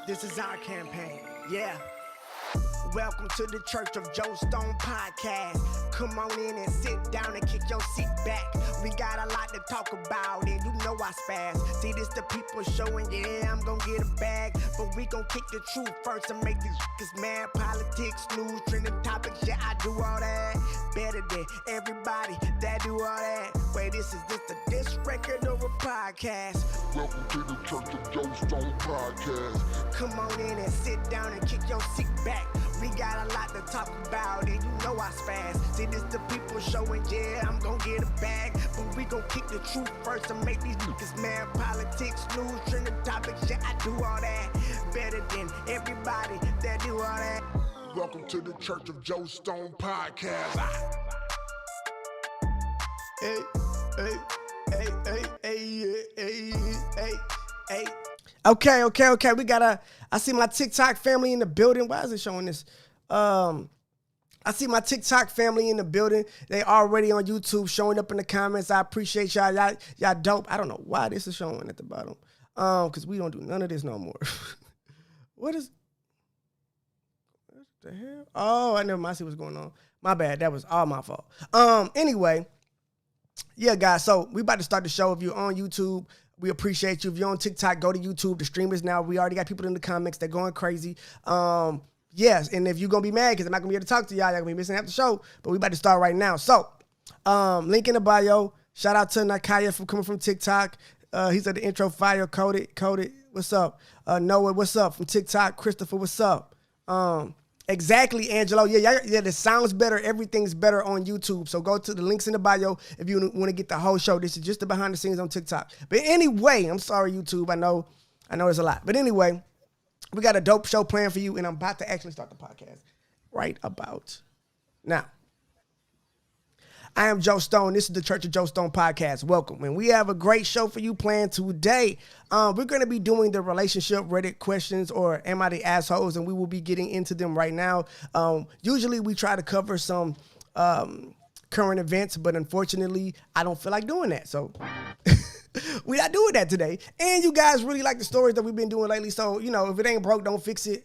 This is our campaign. Yeah. Welcome to the Church of Joe Stone podcast. Come on in and sit down and kick your seat back. We got a lot to talk about and you know I spaz. See, this the people showing, yeah, I'm gonna get a bag. But we gon' kick the truth first and make these niggas mad. Politics, news, trending topics, yeah, I do all that. Better than everybody that do all that. Wait, this a diss record or a podcast? Welcome to the Church of Joe Stone podcast. Come on in and sit down and kick your seat back. We got a lot to talk about and you know I spaz. See, this the people showing, yeah, I'm gon' get a bag. But we gon' kick the truth first and make these niggas mad. Politics, news, trending topics, yeah, I do all that. Better than everybody that do all that. Welcome to the Church of Joe Stone podcast. Hey, hey, hey, hey, hey, hey, hey, hey. Okay. We got I see my TikTok family in the building. Why is it showing this? I see my TikTok family in the building. They already on YouTube showing up in the comments. I appreciate y'all. Y'all dope. I don't know why this is showing at the bottom. Because we don't do none of this no more. What the hell? Oh, I never mind. See what's going on. My bad. That was all my fault. Anyway, yeah, guys. So we about to start the show. If you're on YouTube, we appreciate you. If you're on TikTok, go to YouTube. The stream is now. We already got people in the comments. They're going crazy. Yes, and if you're going to be mad because I'm not going to be able to talk to y'all going to be missing half the show, but we about to start right now. So, link in the bio. Shout out to Nakaya for coming from TikTok. He's at the intro fire. Coded. What's up? Noah, what's up? From TikTok. Christopher, what's up? Exactly, Angelo. Yeah, this sounds better. Everything's better on YouTube. So go to the links in the bio if you want to get the whole show. This is just the behind the scenes on TikTok. But anyway, I'm sorry, YouTube. I know it's a lot. But anyway, we got a dope show planned for you, and I'm about to actually start the podcast right about now. I am Joe Stone. This is the Church of Joe Stone podcast. Welcome. And we have a great show for you planned today. We're going to be doing the relationship Reddit questions, or am I the assholes? And we will be getting into them right now. Usually we try to cover some current events, but unfortunately I don't feel like doing that. So we're not doing that today. And you guys really like the stories that we've been doing lately. So, if it ain't broke, don't fix it.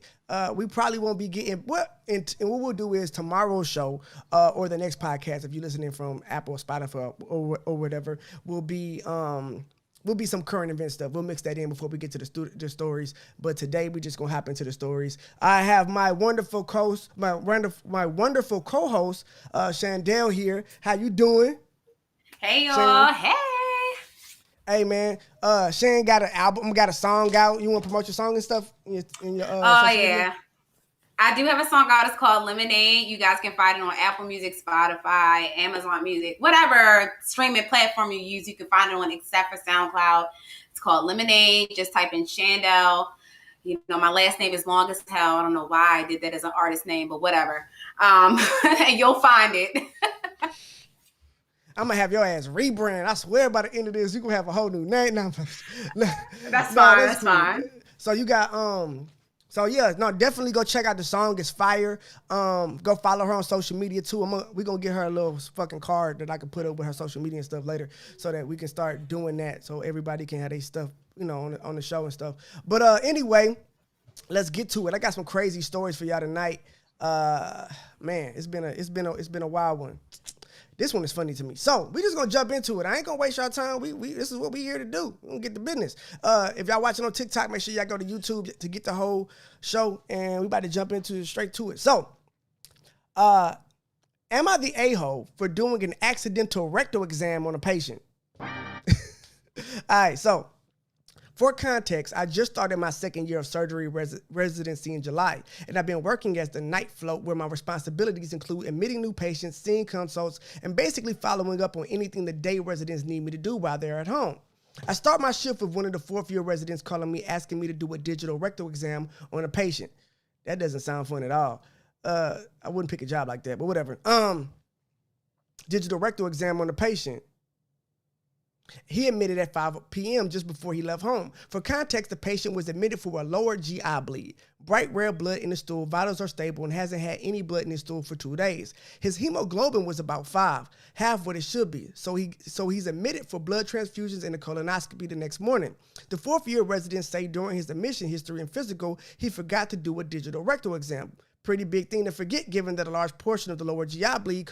We probably won't be getting and what we'll do is tomorrow's show or the next podcast, if you're listening from Apple or Spotify or whatever, will be some current event stuff. We'll mix that in before we get to the stories. But today we're just gonna hop into the stories. I have my wonderful co-host, Chandel here. How you doing? Hey y'all. Hey. Hey man, Shane got an album, got a song out. You want to promote your song and stuff in your oh yeah, media? I do have a song out. It's called Lemonade. You guys can find it on Apple Music, Spotify, Amazon Music, whatever streaming platform you use. You can find it on except for SoundCloud. It's called Lemonade. Just type in Chandel. My last name is long as hell. I don't know why I did that as an artist name, but whatever. And you'll find it. I'm gonna have your ass rebrand. I swear by the end of this, you gonna have a whole new name. No, that's fine. That's cool. Fine. So you got definitely go check out the song. It's fire. Go follow her on social media too. We're gonna get her a little fucking card that I can put up with her social media and stuff later, so that we can start doing that, so everybody can have their stuff, on the show and stuff. But anyway, let's get to it. I got some crazy stories for y'all tonight. Man, it's been a wild one. This one is funny to me. So we just gonna jump into it. I ain't gonna waste y'all time. This is what we here to do. We're gonna get the business. If y'all watching on TikTok, make sure y'all go to YouTube to get the whole show. And we about to jump straight to it. So, am I the a-hole for doing an accidental rectal exam on a patient? All right, so for context, I just started my second year of surgery residency in July, and I've been working as the night float, where my responsibilities include admitting new patients, seeing consults, and basically following up on anything the day residents need me to do while they're at home. I start my shift with one of the fourth-year residents calling me, asking me to do a digital rectal exam on a patient. That doesn't sound fun at all. I wouldn't pick a job like that, but whatever. Digital rectal exam on a patient. He admitted at 5 p.m. just before he left home. For context, the patient was admitted for a lower GI bleed. bright red blood in the stool, vitals are stable, and hasn't had any blood in his stool for 2 days. His hemoglobin was about 5, half what it should be. So he's admitted for blood transfusions and a colonoscopy the next morning. The 4th-year resident say during his admission history and physical, he forgot to do a digital rectal exam. Pretty big thing to forget, given that a large portion of the lower GI bleed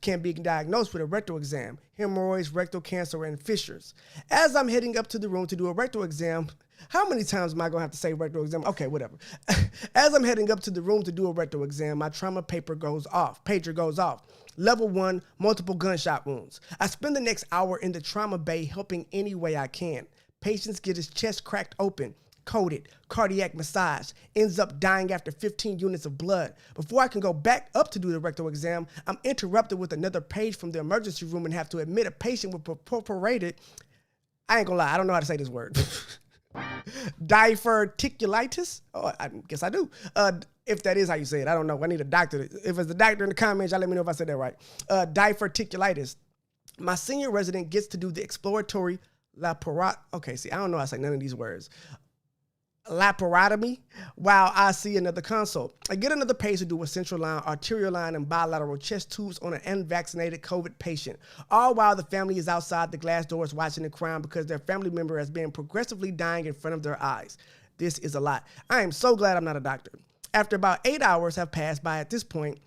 can be diagnosed with a rectal exam, hemorrhoids, rectal cancer, and fissures. As I'm heading up to the room to do a rectal exam, how many times am I going to have to say rectal exam? Okay, whatever. As I'm heading up to the room to do a rectal exam, my trauma pager goes off. Level 1, multiple gunshot wounds. I spend the next hour in the trauma bay helping any way I can. Patients get his chest cracked open, coded, cardiac massage, ends up dying after 15 units of blood. Before I can go back up to do the rectal exam, I'm interrupted with another page from the emergency room and have to admit a patient with perforated, I ain't gonna lie, I don't know how to say this word. Diverticulitis? Oh, I guess I do. If that is how you say it, I don't know. I need a doctor. If it's the doctor in the comments, y'all let me know if I said that right. Diverticulitis. My senior resident gets to do the exploratory laparotomy. Okay, see, I don't know how to say none of these words. Laparotomy while I see another consult. I get another patient to do a central line, arterial line, and bilateral chest tubes on an unvaccinated COVID patient, all while the family is outside the glass doors watching the crime because their family member has been progressively dying in front of their eyes. This is a lot. I am so glad I'm not a doctor. After about 8 hours have passed by at this point,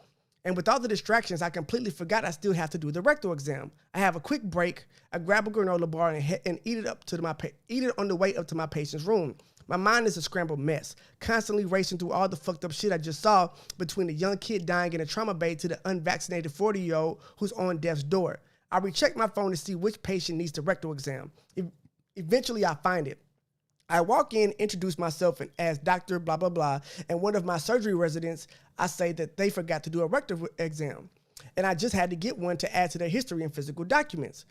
and with all the distractions, I completely forgot I still have to do the rectal exam. I have a quick break. I grab a granola bar and eat it on the way up to my patient's room. My mind is a scrambled mess, constantly racing through all the fucked up shit I just saw between the young kid dying in a trauma bay to the unvaccinated 40-year-old who's on death's door. I recheck my phone to see which patient needs the rectal exam. Eventually, I find it. I walk in, introduce myself as Dr. blah, blah, blah, and one of my surgery residents, I say that they forgot to do a rectal exam, and I just had to get one to add to their history and physical documents.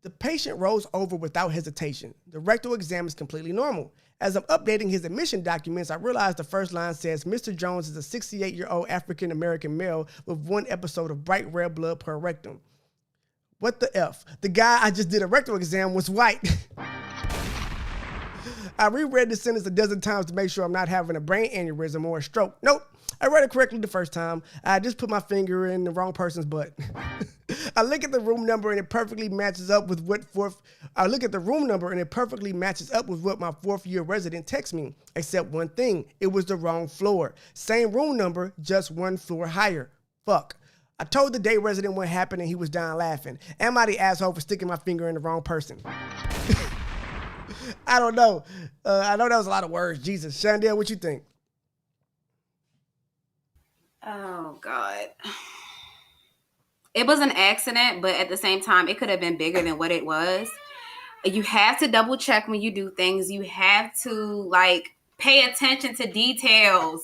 The patient rolls over without hesitation. The rectal exam is completely normal. As I'm updating his admission documents, I realize the first line says, Mr. Jones is a 68-year-old African-American male with 1 episode of bright red blood per rectum. What the F? The guy I just did a rectal exam was white. I reread the sentence a dozen times to make sure I'm not having a brain aneurysm or a stroke. Nope. I read it correctly the first time. I just put my finger in the wrong person's butt. I look at the room number and it perfectly matches up with what my 4th-year resident texts me, except one thing. It was the wrong floor. Same room number, just 1 floor higher. Fuck. I told the day resident what happened and he was down laughing. Am I the asshole for sticking my finger in the wrong person? I don't know. I know that was a lot of words. Jesus. Chandel, what you think? Oh, God. It was an accident, but at the same time, it could have been bigger than what it was. You have to double check when you do things. You have to, pay attention to details.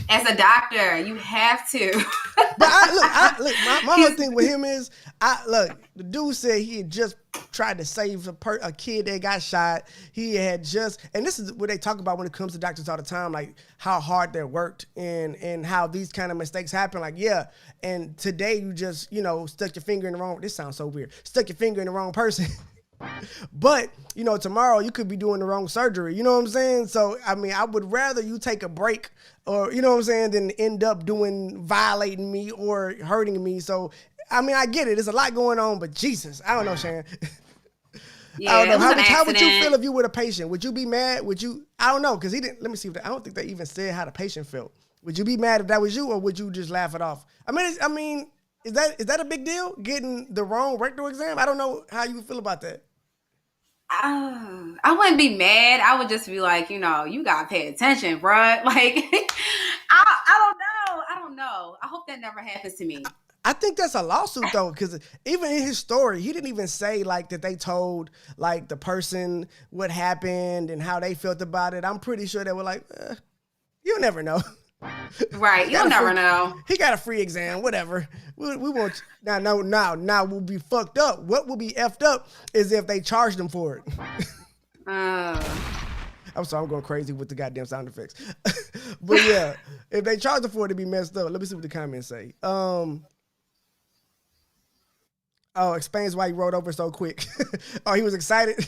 As a doctor, you have to. But my whole thing with him is, the dude said he had just tried to save a kid that got shot. He had just, and this is what they talk about when it comes to doctors all the time, like how hard they worked and how these kind of mistakes happen. Like, yeah, and today you just, stuck your finger in the wrong, this sounds so weird, stuck your finger in the wrong person. But, tomorrow you could be doing the wrong surgery. You know what I'm saying? So, I mean, I would rather you take a break or, than end up violating me or hurting me. So, I mean, I get it. There's a lot going on, but Jesus, I don't know, Shan. Yeah, I don't know. How would you feel if you were a patient? Would you be mad? I don't know. Cause he didn't, let me see. I don't think they even said how the patient felt. Would you be mad if that was you or would you just laugh it off? I mean, is that a big deal? Getting the wrong rectal exam? I don't know how you feel about that. I wouldn't be mad. I would just be like, you gotta pay attention, bruh. Like, I don't know. I hope that never happens to me. I think that's a lawsuit though, because even in his story, he didn't even say that they told the person what happened and how they felt about it. I'm pretty sure they were like, you'll never know. Right, you'll never know. He got a free exam, whatever. We won't. Now we'll be fucked up. What will be effed up is if they charged him for it. I'm sorry, I'm going crazy with the goddamn sound effects. But yeah, if they charged him for it, it'd be messed up. Let me see what the comments say. Explains why he rolled over so quick. Oh, he was excited.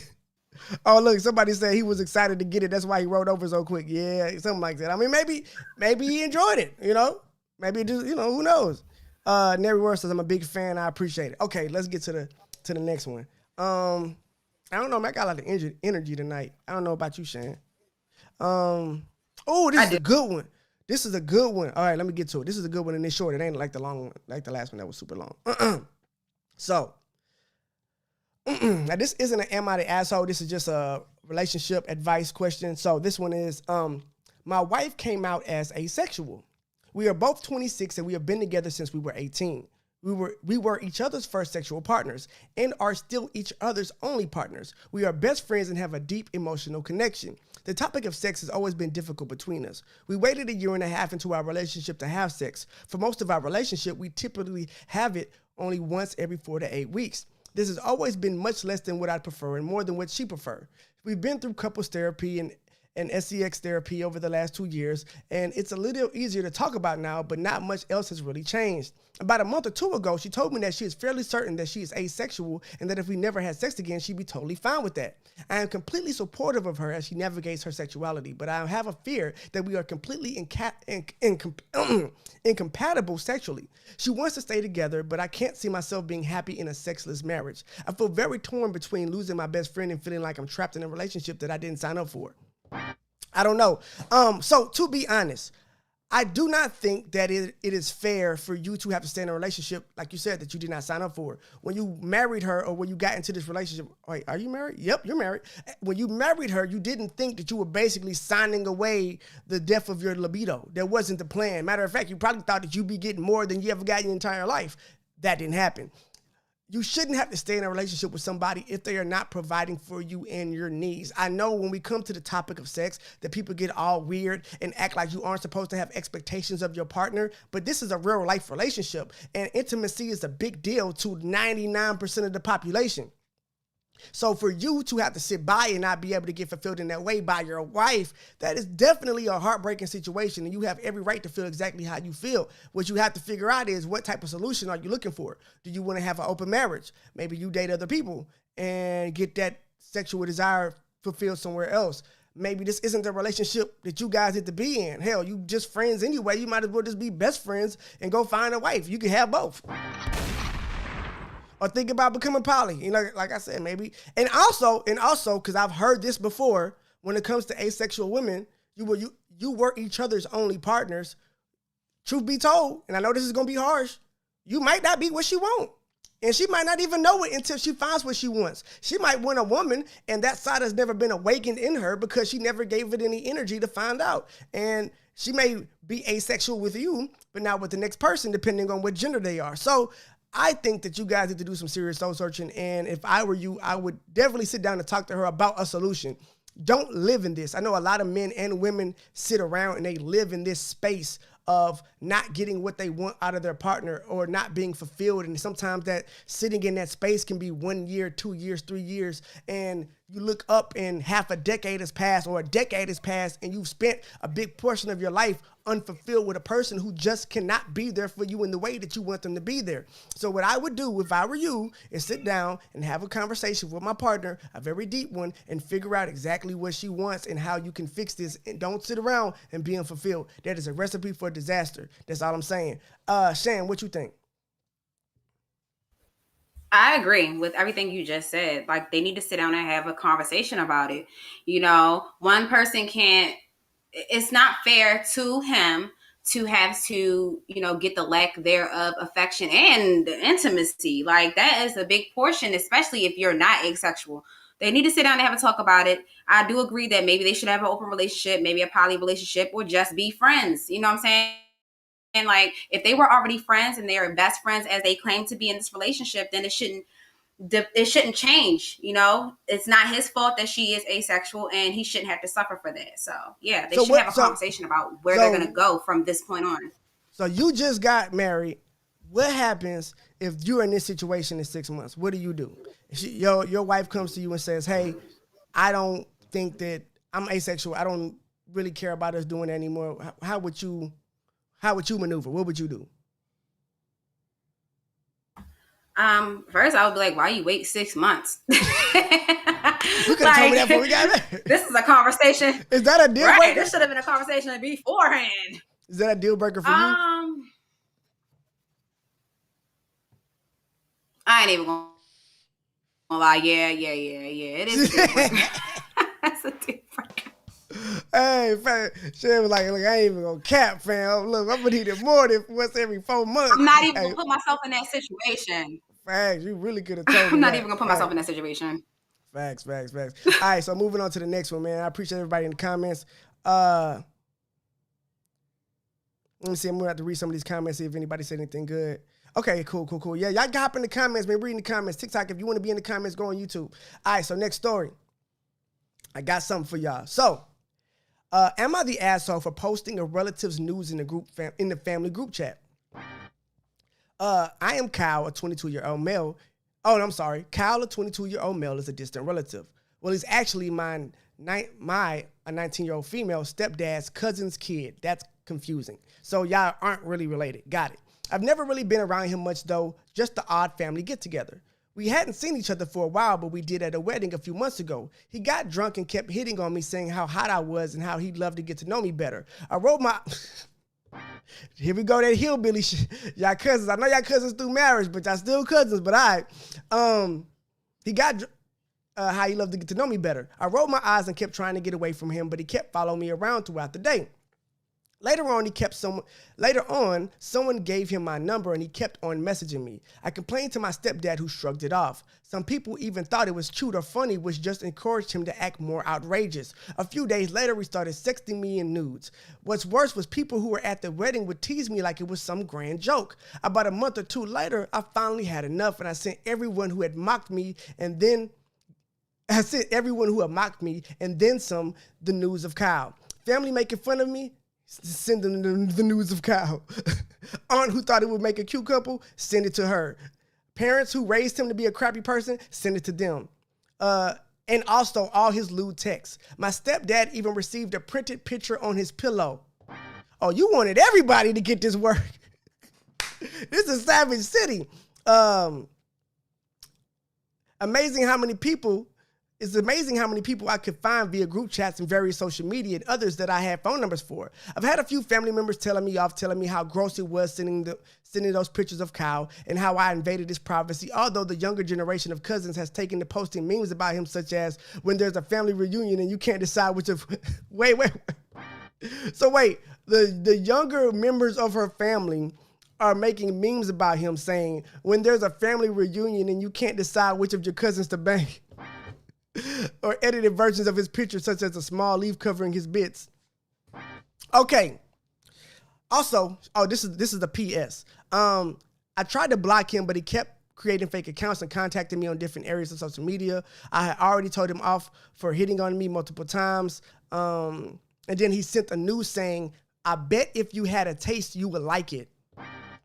Oh, look, somebody said he was excited to get it. That's why he wrote over so quick. Yeah, something like that. I mean, maybe he enjoyed it, you know? Maybe it just, you know, who knows? Neri Word says, I'm a big fan. I appreciate it. Okay, let's get to the next one. I don't know, man. I got a lot of energy tonight. I don't know about you, Shan. Oh, this is a good one. This is a good one. All right, let me get to it. This is a good one and it's short. It ain't like the long one, like the last one that was super long. So, now this isn't an am I the asshole? This is just a relationship advice question. So this one is, my wife came out as asexual. We are both 26 and we have been together since we were 18. We were each other's first sexual partners and are still each other's only partners. We are best friends and have a deep emotional connection. The topic of sex has always been difficult between us. We waited 1.5 years into our relationship to have sex. For most of our relationship, we typically have it only once every 4 to 8 weeks. This has always been much less than what I prefer and more than what she prefer. We've been through couples therapy and SEX therapy over the last 2 years, and it's a little easier to talk about now, but not much else has really changed. About a month or two ago, she told me that she is fairly certain that she is asexual and that if we never had sex again, she'd be totally fine with that. I am completely supportive of her as she navigates her sexuality, but I have a fear that we are completely incompatible sexually. She wants to stay together, but I can't see myself being happy in a sexless marriage. I feel very torn between losing my best friend and feeling like I'm trapped in a relationship that I didn't sign up for. I don't know. So to be honest, I do not think that it is fair for you to have to stay in a relationship, like you said, that you did not sign up for. When you married her or when you got into this relationship, wait, are you married? Yep, you're married. When you married her, you didn't think that you were basically signing away the death of your libido. That wasn't the plan. Matter of fact, you probably thought that you'd be getting more than you ever got in your entire life. That didn't happen. You shouldn't have to stay in a relationship with somebody if they are not providing for you and your needs. I know when we come to the topic of sex that people get all weird and act like you aren't supposed to have expectations of your partner, but this is a real life relationship and intimacy is a big deal to 99% of the population. So for you to have to sit by and not be able to get fulfilled in that way by your wife, that is definitely a heartbreaking situation, and you have every right to feel exactly how you feel. What you have to figure out is what type of solution are you looking for? Do you want to have an open marriage? Maybe you date other people and get that sexual desire fulfilled somewhere else. Maybe this isn't the relationship that you guys need to be in. Hell, you just friends anyway. You might as well just be best friends and go find a wife. You can have both. Or think about becoming poly, you know, like I said, maybe. And also, because I've heard this before, when it comes to asexual women, you were each other's only partners. Truth be told, and I know this is gonna be harsh, you might not be what she wants. And she might not even know it until she finds what she wants. She might want a woman, and that side has never been awakened in her because she never gave it any energy to find out. And she may be asexual with you, but not with the next person, depending on what gender they are. So I think that you guys need to do some serious soul searching. And if I were you, I would definitely sit down and talk to her about a solution. Don't live in this. I know a lot of men and women sit around and they live in this space of not getting what they want out of their partner or not being fulfilled. And sometimes that sitting in that space can be 1 year, 2 years, 3 years. And you look up and half a decade has passed or a decade has passed and you've spent a big portion of your life unfulfilled with a person who just cannot be there for you in the way that you want them to be there. So what I would do if I were you is sit down and have a conversation with my partner, a very deep one, and figure out exactly what she wants and how you can fix this. And don't sit around and be unfulfilled. That is a recipe for disaster. That's all I'm saying. Shan, what you think? I agree with everything you just said. Like, they need to sit down and have a conversation about it. You know, one person can't, it's not fair to him to have to, you know, get the lack thereof affection and intimacy. Like, that is a big portion, especially if you're not asexual. They need to sit down and have a talk about it. I do agree that maybe they should have an open relationship, maybe a poly relationship, or just be friends. You know what I'm saying? And like, if they were already friends and they are best friends as they claim to be in this relationship, then it shouldn't change. You know, it's not his fault that she is asexual, and he shouldn't have to suffer for that. So yeah, they should have a conversation about where they're going to go from this point on. So you just got married. What happens if you're in this situation in 6 months? What do you do? Your wife comes to you and says, "Hey, I don't think that I'm asexual. I don't really care about us doing that anymore." How would you maneuver? What would you do? First I would be like, why you wait 6 months? You could have told me that before we got married. This is a conversation. Is that a deal Right. breaker? This should have been a conversation beforehand. Is that a deal breaker for you? I ain't even gonna lie. Yeah. It is a deal breaker. That's a deal breaker. Hey, fam. She was like, look, I ain't even gonna cap, fam. Look, I'm gonna need it more than once every 4 months. I'm not even gonna put myself in that situation. Facts, you really could have told me. I'm not that. even gonna put myself in that situation. Facts. All right, so moving on to the next one, man. I appreciate everybody in the comments. Let me see. I'm gonna have to read some of these comments, see if anybody said anything good. Okay, cool. Yeah, y'all can hop in the comments, man. Read in the comments. TikTok, if you want to be in the comments, go on YouTube. All right, so next story. I got something for y'all. So, am I the asshole for posting a relative's news in the family group chat? I am Kyle, a 22-year-old male. Oh, I'm sorry. Kyle, a 22-year-old male, is a distant relative. Well, he's actually my 19-year-old female stepdad's cousin's kid. That's confusing. So y'all aren't really related. Got it. I've never really been around him much, though. Just the odd family get-together. We hadn't seen each other for a while, but we did at a wedding a few months ago. He got drunk and kept hitting on me, saying how hot I was and how he'd love to get to know me better. I wrote my... Here we go, that hillbilly shit. Y'all cousins. I know y'all cousins through marriage, but y'all still cousins. But all right. He got how he loved to get to know me better. I rolled my eyes and kept trying to get away from him, but he kept following me around throughout the day. Later on, someone gave him my number and he kept on messaging me. I complained to my stepdad, who shrugged it off. Some people even thought it was cute or funny, which just encouraged him to act more outrageous. A few days later, he started sexting me in nudes. What's worse was people who were at the wedding would tease me like it was some grand joke. About a month or two later, I finally had enough, and I sent everyone who had mocked me and then some the news of Kyle. Family making fun of me? Send them the news of Kyle. Aunt who thought it would make a cute couple? Send it to her. Parents who raised him to be a crappy person? Send it to them. And also all his lewd texts. My stepdad even received a printed picture on his pillow. Oh, you wanted everybody to get this work. This is Savage City. Amazing how many people I could find via group chats and various social media and others that I had phone numbers for. I've had a few family members telling me how gross it was sending those pictures of Kyle and how I invaded his privacy, although the younger generation of cousins has taken to posting memes about him, such as when there's a family reunion and you can't decide which of... Wait. So wait, the younger members of her family are making memes about him saying, when there's a family reunion and you can't decide which of your cousins to bang... or edited versions of his picture, such as a small leaf covering his bits. Okay. Also, this is the PS. I tried to block him, but he kept creating fake accounts and contacting me on different areas of social media. I had already told him off for hitting on me multiple times. And then he sent a news saying, I bet if you had a taste, you would like it.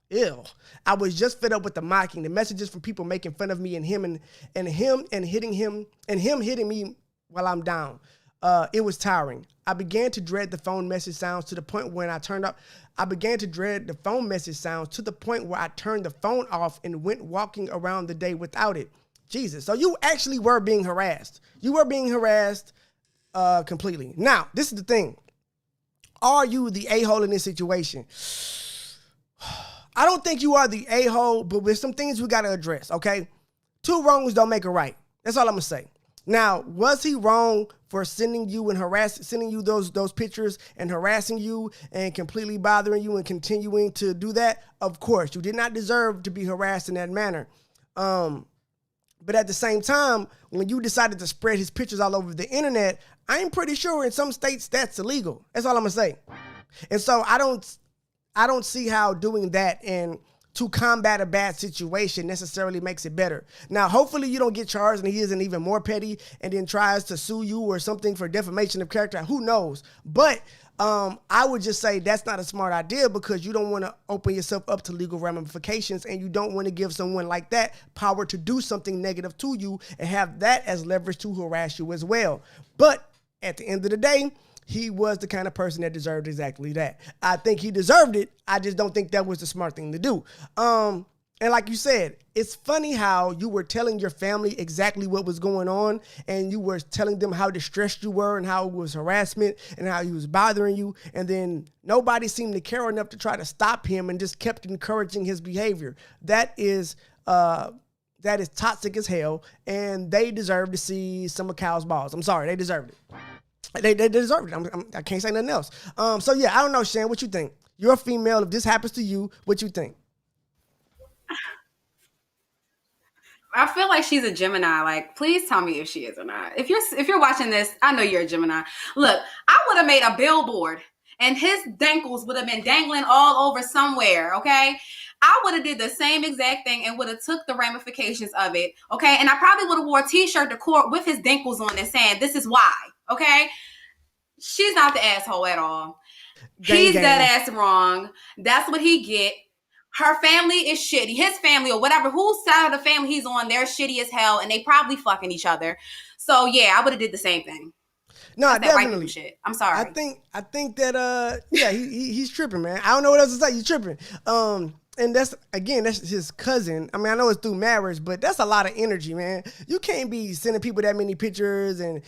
Ew. I was just fed up with the mocking, the messages from people making fun of me and him hitting me while I'm down. It was tiring. I began to dread the phone message sounds to the point where I turned the phone off and went walking around the day without it. Jesus. So you actually were being harassed. You were being harassed completely. Now, this is the thing. Are you the a-hole in this situation? I don't think you are the a-hole, but with some things we got to address, okay? Two wrongs don't make a right. That's all I'm going to say. Now, was he wrong for sending you those pictures and harassing you and completely bothering you and continuing to do that? Of course. You did not deserve to be harassed in that manner. But at the same time, when you decided to spread his pictures all over the internet, I'm pretty sure in some states that's illegal. That's all I'm going to say. And so I don't see how doing that and to combat a bad situation necessarily makes it better. Now, hopefully you don't get charged and he isn't even more petty and then tries to sue you or something for defamation of character. Who knows? But I would just say that's not a smart idea because you don't want to open yourself up to legal ramifications and you don't want to give someone like that power to do something negative to you and have that as leverage to harass you as well. But at the end of the day, he was the kind of person that deserved exactly that. I think he deserved it. I just don't think that was the smart thing to do. And And like you said, it's funny how you were telling your family exactly what was going on, and you were telling them how distressed you were and how it was harassment and how he was bothering you. And then nobody seemed to care enough to try to stop him and just kept encouraging his behavior. That is toxic as hell, and they deserve to see some of Kyle's balls. I'm sorry, they deserved it. They deserved it. I can't say nothing else. So yeah, I don't know, Shan, what you think? You're a female. If this happens to you, what you think? I feel like she's a Gemini. Like, please tell me if she is or not. If you're watching this, I know you're a Gemini. Look, I would have made a billboard and his dankles would have been dangling all over somewhere, okay? I would have did the same exact thing and would have took the ramifications of it, okay? And I probably would have wore a t-shirt to court with his dankles on it saying, this is why, okay? She's not the asshole at all. He's that ass wrong. That's what he get. Her family is shitty. His family or whatever, whose side of the family he's on, they're shitty as hell, and they probably fucking each other. So yeah, I would have did the same thing. No, that's definitely. Shit. I'm sorry. I think that yeah, he's tripping, man. I don't know what else to say. He's tripping. And that's his cousin. I mean, I know it's through marriage, but that's a lot of energy, man. You can't be sending people that many pictures and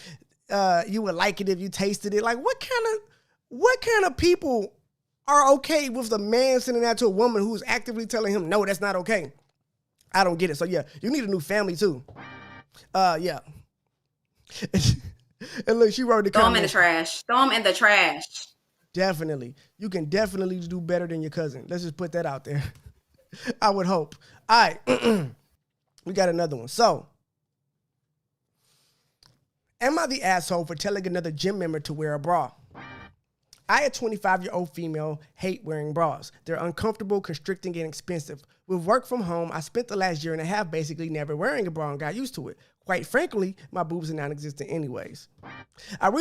you would like it if you tasted it. Like, what kind of people are okay with the man sending that to a woman who's actively telling him, no, that's not okay? I don't get it. So yeah, you need a new family too. Yeah. And look, she wrote the Throw him in the trash. Throw him in the trash. Definitely. You can definitely do better than your cousin. Let's just put that out there. I would hope. All right. We got another one. So, am I the asshole for telling another gym member to wear a bra? I, a 25-year-old female, hate wearing bras. They're uncomfortable, constricting, and expensive. With work from home, I spent the last year and a half basically never wearing a bra and got used to it. Quite frankly, my boobs are non-existent anyways. I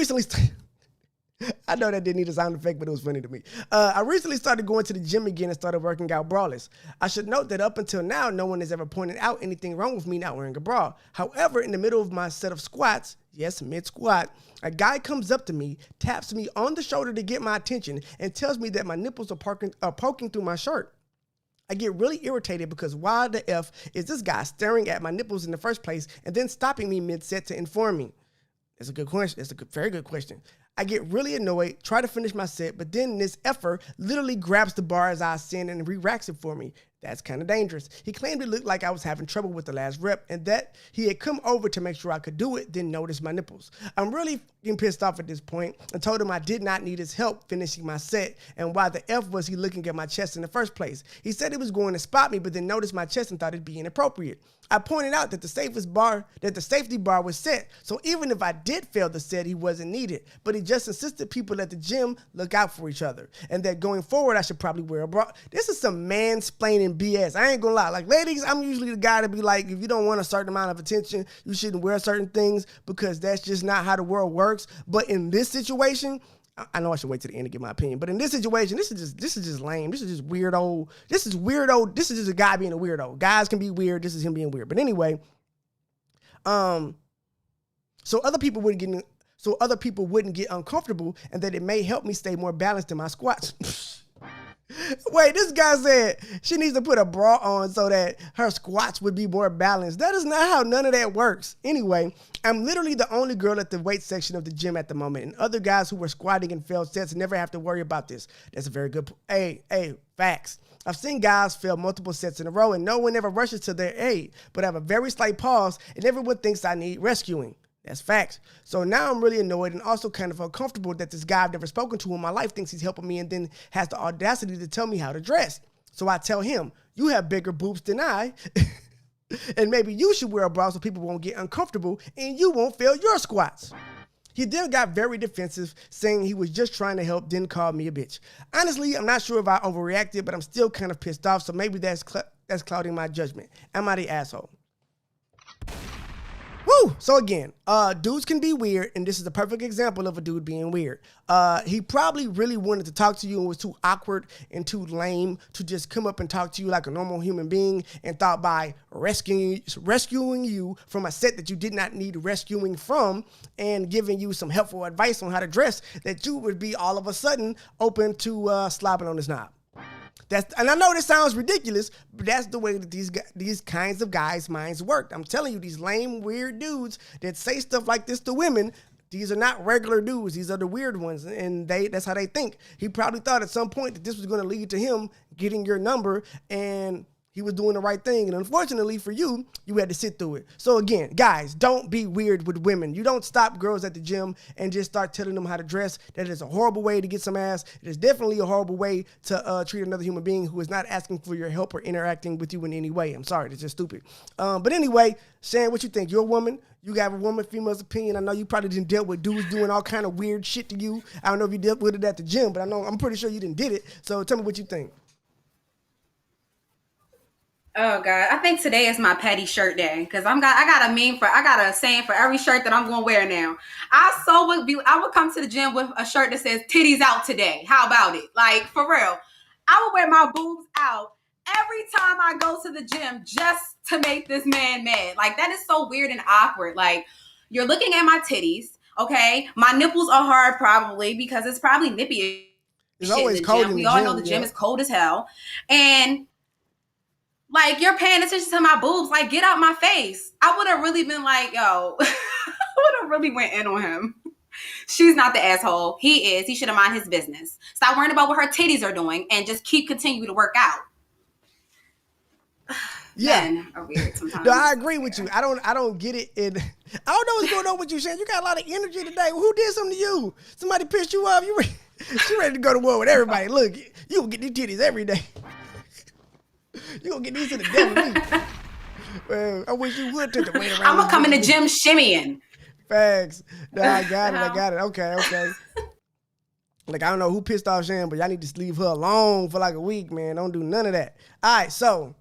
know that didn't need a sound effect, but it was funny to me. I recently started going to the gym again and started working out braless. I should note that up until now, no one has ever pointed out anything wrong with me not wearing a bra. However, in the middle of my set of squats, yes, mid-squat, a guy comes up to me, taps me on the shoulder to get my attention, and tells me that my nipples are poking through my shirt. I get really irritated because why the F is this guy staring at my nipples in the first place and then stopping me mid-set to inform me? It's a good question. It's a very good question. I get really annoyed, try to finish my set, but then this effer literally grabs the bar as I ascend and re-racks it for me. That's kind of dangerous. He claimed it looked like I was having trouble with the last rep and that he had come over to make sure I could do it, then notice my nipples. I'm really getting pissed off at this point and told him I did not need his help finishing my set and why the F was he looking at my chest in the first place. He said he was going to spot me, but then noticed my chest and thought it'd be inappropriate. I pointed out that the safety bar was set, so even if I did fail the set, he wasn't needed. But he just insisted people at the gym look out for each other, and that going forward, I should probably wear a bra. This is some mansplaining BS. I ain't gonna lie. Like, ladies, I'm usually the guy to be like, if you don't want a certain amount of attention, you shouldn't wear certain things because that's just not how the world works. But in this situation, I know I should wait to the end to get my opinion, but in this situation, this is just lame. This is just weirdo. This is weirdo. This is just a guy being a weirdo. Guys can be weird. This is him being weird. But anyway, so other people wouldn't get uncomfortable, and that it may help me stay more balanced in my squats. Wait, this guy said she needs to put a bra on so that her squats would be more balanced. That is not how none of that works. Anyway, I'm literally the only girl at the weight section of the gym at the moment, and other guys who were squatting and failed sets never have to worry about this. That's a very good facts. I've seen guys fail multiple sets in a row, and no one ever rushes to their aid, but I have a very slight pause, and everyone thinks I need rescuing. That's facts. So now I'm really annoyed and also kind of uncomfortable that this guy I've never spoken to in my life thinks he's helping me and then has the audacity to tell me how to dress. So I tell him, you have bigger boobs than I, and maybe you should wear a bra so people won't get uncomfortable and you won't fail your squats. He then got very defensive, saying he was just trying to help, then called me a bitch. Honestly, I'm not sure if I overreacted, but I'm still kind of pissed off, so maybe that's clouding my judgment. Am I the asshole? Woo! So again, dudes can be weird, and this is a perfect example of a dude being weird. He probably really wanted to talk to you and was too awkward and too lame to just come up and talk to you like a normal human being, and thought by rescuing you from a set that you did not need rescuing from and giving you some helpful advice on how to dress, that you would be all of a sudden open to slobbing on his knob. And I know this sounds ridiculous, but that's the way that these kinds of guys' minds work. I'm telling you, these lame, weird dudes that say stuff like this to women, these are not regular dudes. These are the weird ones, and that's how they think. He probably thought at some point that this was going to lead to him getting your number, and he was doing the right thing. And unfortunately for you, you had to sit through it. So again, guys, don't be weird with women. You don't stop girls at the gym and just start telling them how to dress. That is a horrible way to get some ass. It is definitely a horrible way to treat another human being who is not asking for your help or interacting with you in any way. I'm sorry, it's just stupid. But anyway, Shan, what you think? You're a woman. You got a woman, female's opinion. I know you probably didn't deal with dudes doing all kind of weird shit to you. I don't know if you dealt with it at the gym, but I'm pretty sure you didn't did it. So tell me what you think. Oh God, I think today is my petty shirt day because I got a saying for every shirt that I'm gonna wear now. I would come to the gym with a shirt that says "titties out today." How about it? Like for real, I would wear my boobs out every time I go to the gym just to make this man mad. Like that is so weird and awkward. Like you're looking at my titties, okay? My nipples are hard probably because it's probably nippy. It's always cold in the gym. We all know the gym is cold as hell, and like, you're paying attention to my boobs. Like, get out my face. I would have really been like, yo, I would have really went in on him. She's not the asshole. He is. He should have mind his business. Stop worrying about what her titties are doing and just continue to work out. Yeah. Men are weird sometimes. No, I agree with you. I don't get it. I don't know what's going on with you, Shan. You got a lot of energy today. Who did something to you? Somebody pissed you off? She ready to go to war with everybody. Look, you will get these titties every day. You gonna get these to the devil. Well, I wish you would take the weight around. I'm gonna come in the gym shimmying. Facts. No, I got it. Okay. Like, I don't know who pissed off Shan, but y'all need to leave her alone for like a week, man. Don't do none of that. All right, so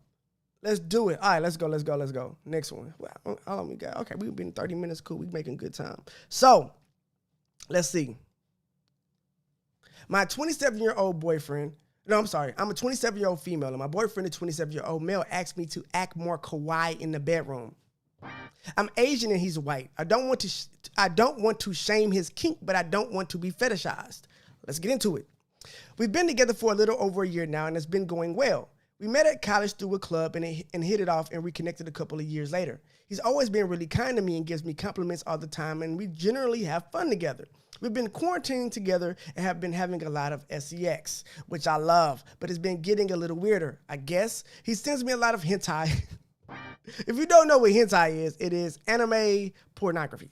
let's do it. All right, let's go. Next one. Well, how long we got? Okay, we've been 30 minutes. Cool. We making good time. So, let's see. My 27-year-old boyfriend. No, I'm sorry. I'm a 27-year-old female, and my boyfriend, a 27-year-old male, asked me to act more kawaii in the bedroom. I'm Asian and he's white. I don't want to shame his kink, but I don't want to be fetishized. Let's get into it. We've been together for a little over a year now, and it's been going well. We met at college through a club and hit it off and reconnected a couple of years later. He's always been really kind to me and gives me compliments all the time, and we generally have fun together. We've been quarantining together and have been having a lot of sex, which I love, but it's been getting a little weirder, I guess. He sends me a lot of hentai. If you don't know what hentai is, it is anime pornography.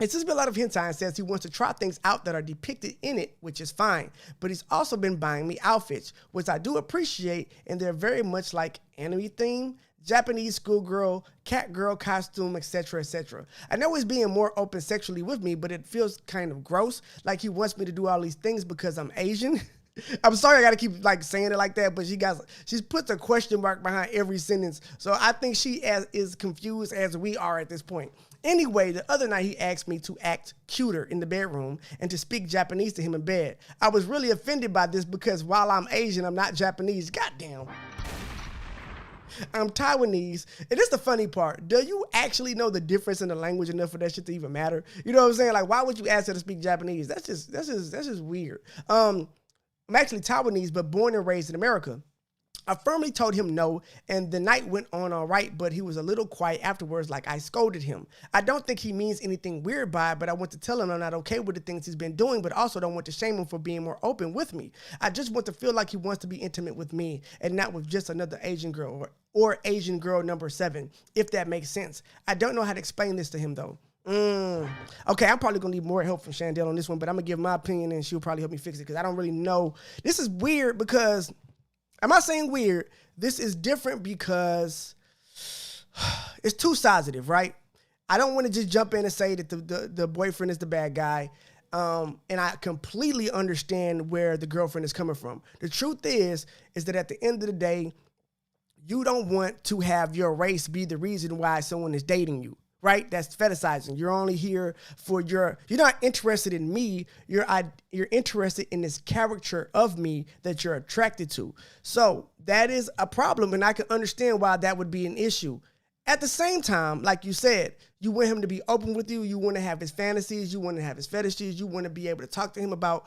It sends me a lot of hentai and says he wants to try things out that are depicted in it, which is fine. But he's also been buying me outfits, which I do appreciate, and they're very much like anime theme, Japanese schoolgirl, cat girl costume, etc., etc. I know he's being more open sexually with me, but it feels kind of gross, like he wants me to do all these things because I'm Asian. I'm sorry I gotta keep like saying it like that, but she's put a question mark behind every sentence, so I think she is confused as we are at this point. Anyway, the other night he asked me to act cuter in the bedroom and to speak Japanese to him in bed. I was really offended by this because while I'm Asian, I'm not Japanese. Goddamn. I'm Taiwanese. And this is the funny part. Do you actually know the difference in the language enough for that shit to even matter? You know what I'm saying? Like, why would you ask her to speak Japanese? That's just weird. I'm actually Taiwanese, but born and raised in America. I firmly told him no, and the night went on all right, but he was a little quiet afterwards, like I scolded him. I don't think he means anything weird by it, but I want to tell him I'm not okay with the things he's been doing, but also don't want to shame him for being more open with me. I just want to feel like he wants to be intimate with me and not with just another Asian girl or Asian girl number 7, if that makes sense. I don't know how to explain this to him, though. Okay, I'm probably gonna need more help from Chandel on this one, but I'm gonna give my opinion and she'll probably help me fix it because I don't really know. This is weird because, I'm not saying weird, this is different because it's two-sided, right? I don't want to just jump in and say that the boyfriend is the bad guy, and I completely understand where the girlfriend is coming from. The truth is that at the end of the day, you don't want to have your race be the reason why someone is dating you. Right? That's fetishizing. You're only here for you're not interested in me. You're interested in this character of me that you're attracted to. So that is a problem, and I can understand why that would be an issue. At the same time, like you said, you want him to be open with you. You want to have his fantasies. You want to have his fetishes. You want to be able to talk to him about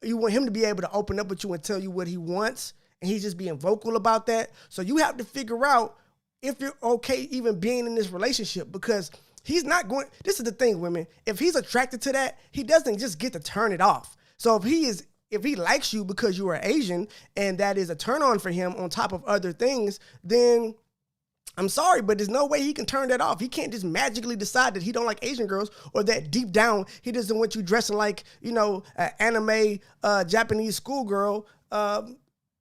You want him to be able to open up with you and tell you what he wants, and he's just being vocal about that. So you have to figure out if you're okay even being in this relationship, because he's not going. This is the thing, women. If he's attracted to that, he doesn't just get to turn it off. So if he likes you because you are Asian and that is a turn on for him on top of other things, then I'm sorry, but there's no way he can turn that off. He can't just magically decide that he don't like Asian girls, or that deep down he doesn't want you dressing like, an anime Japanese schoolgirl,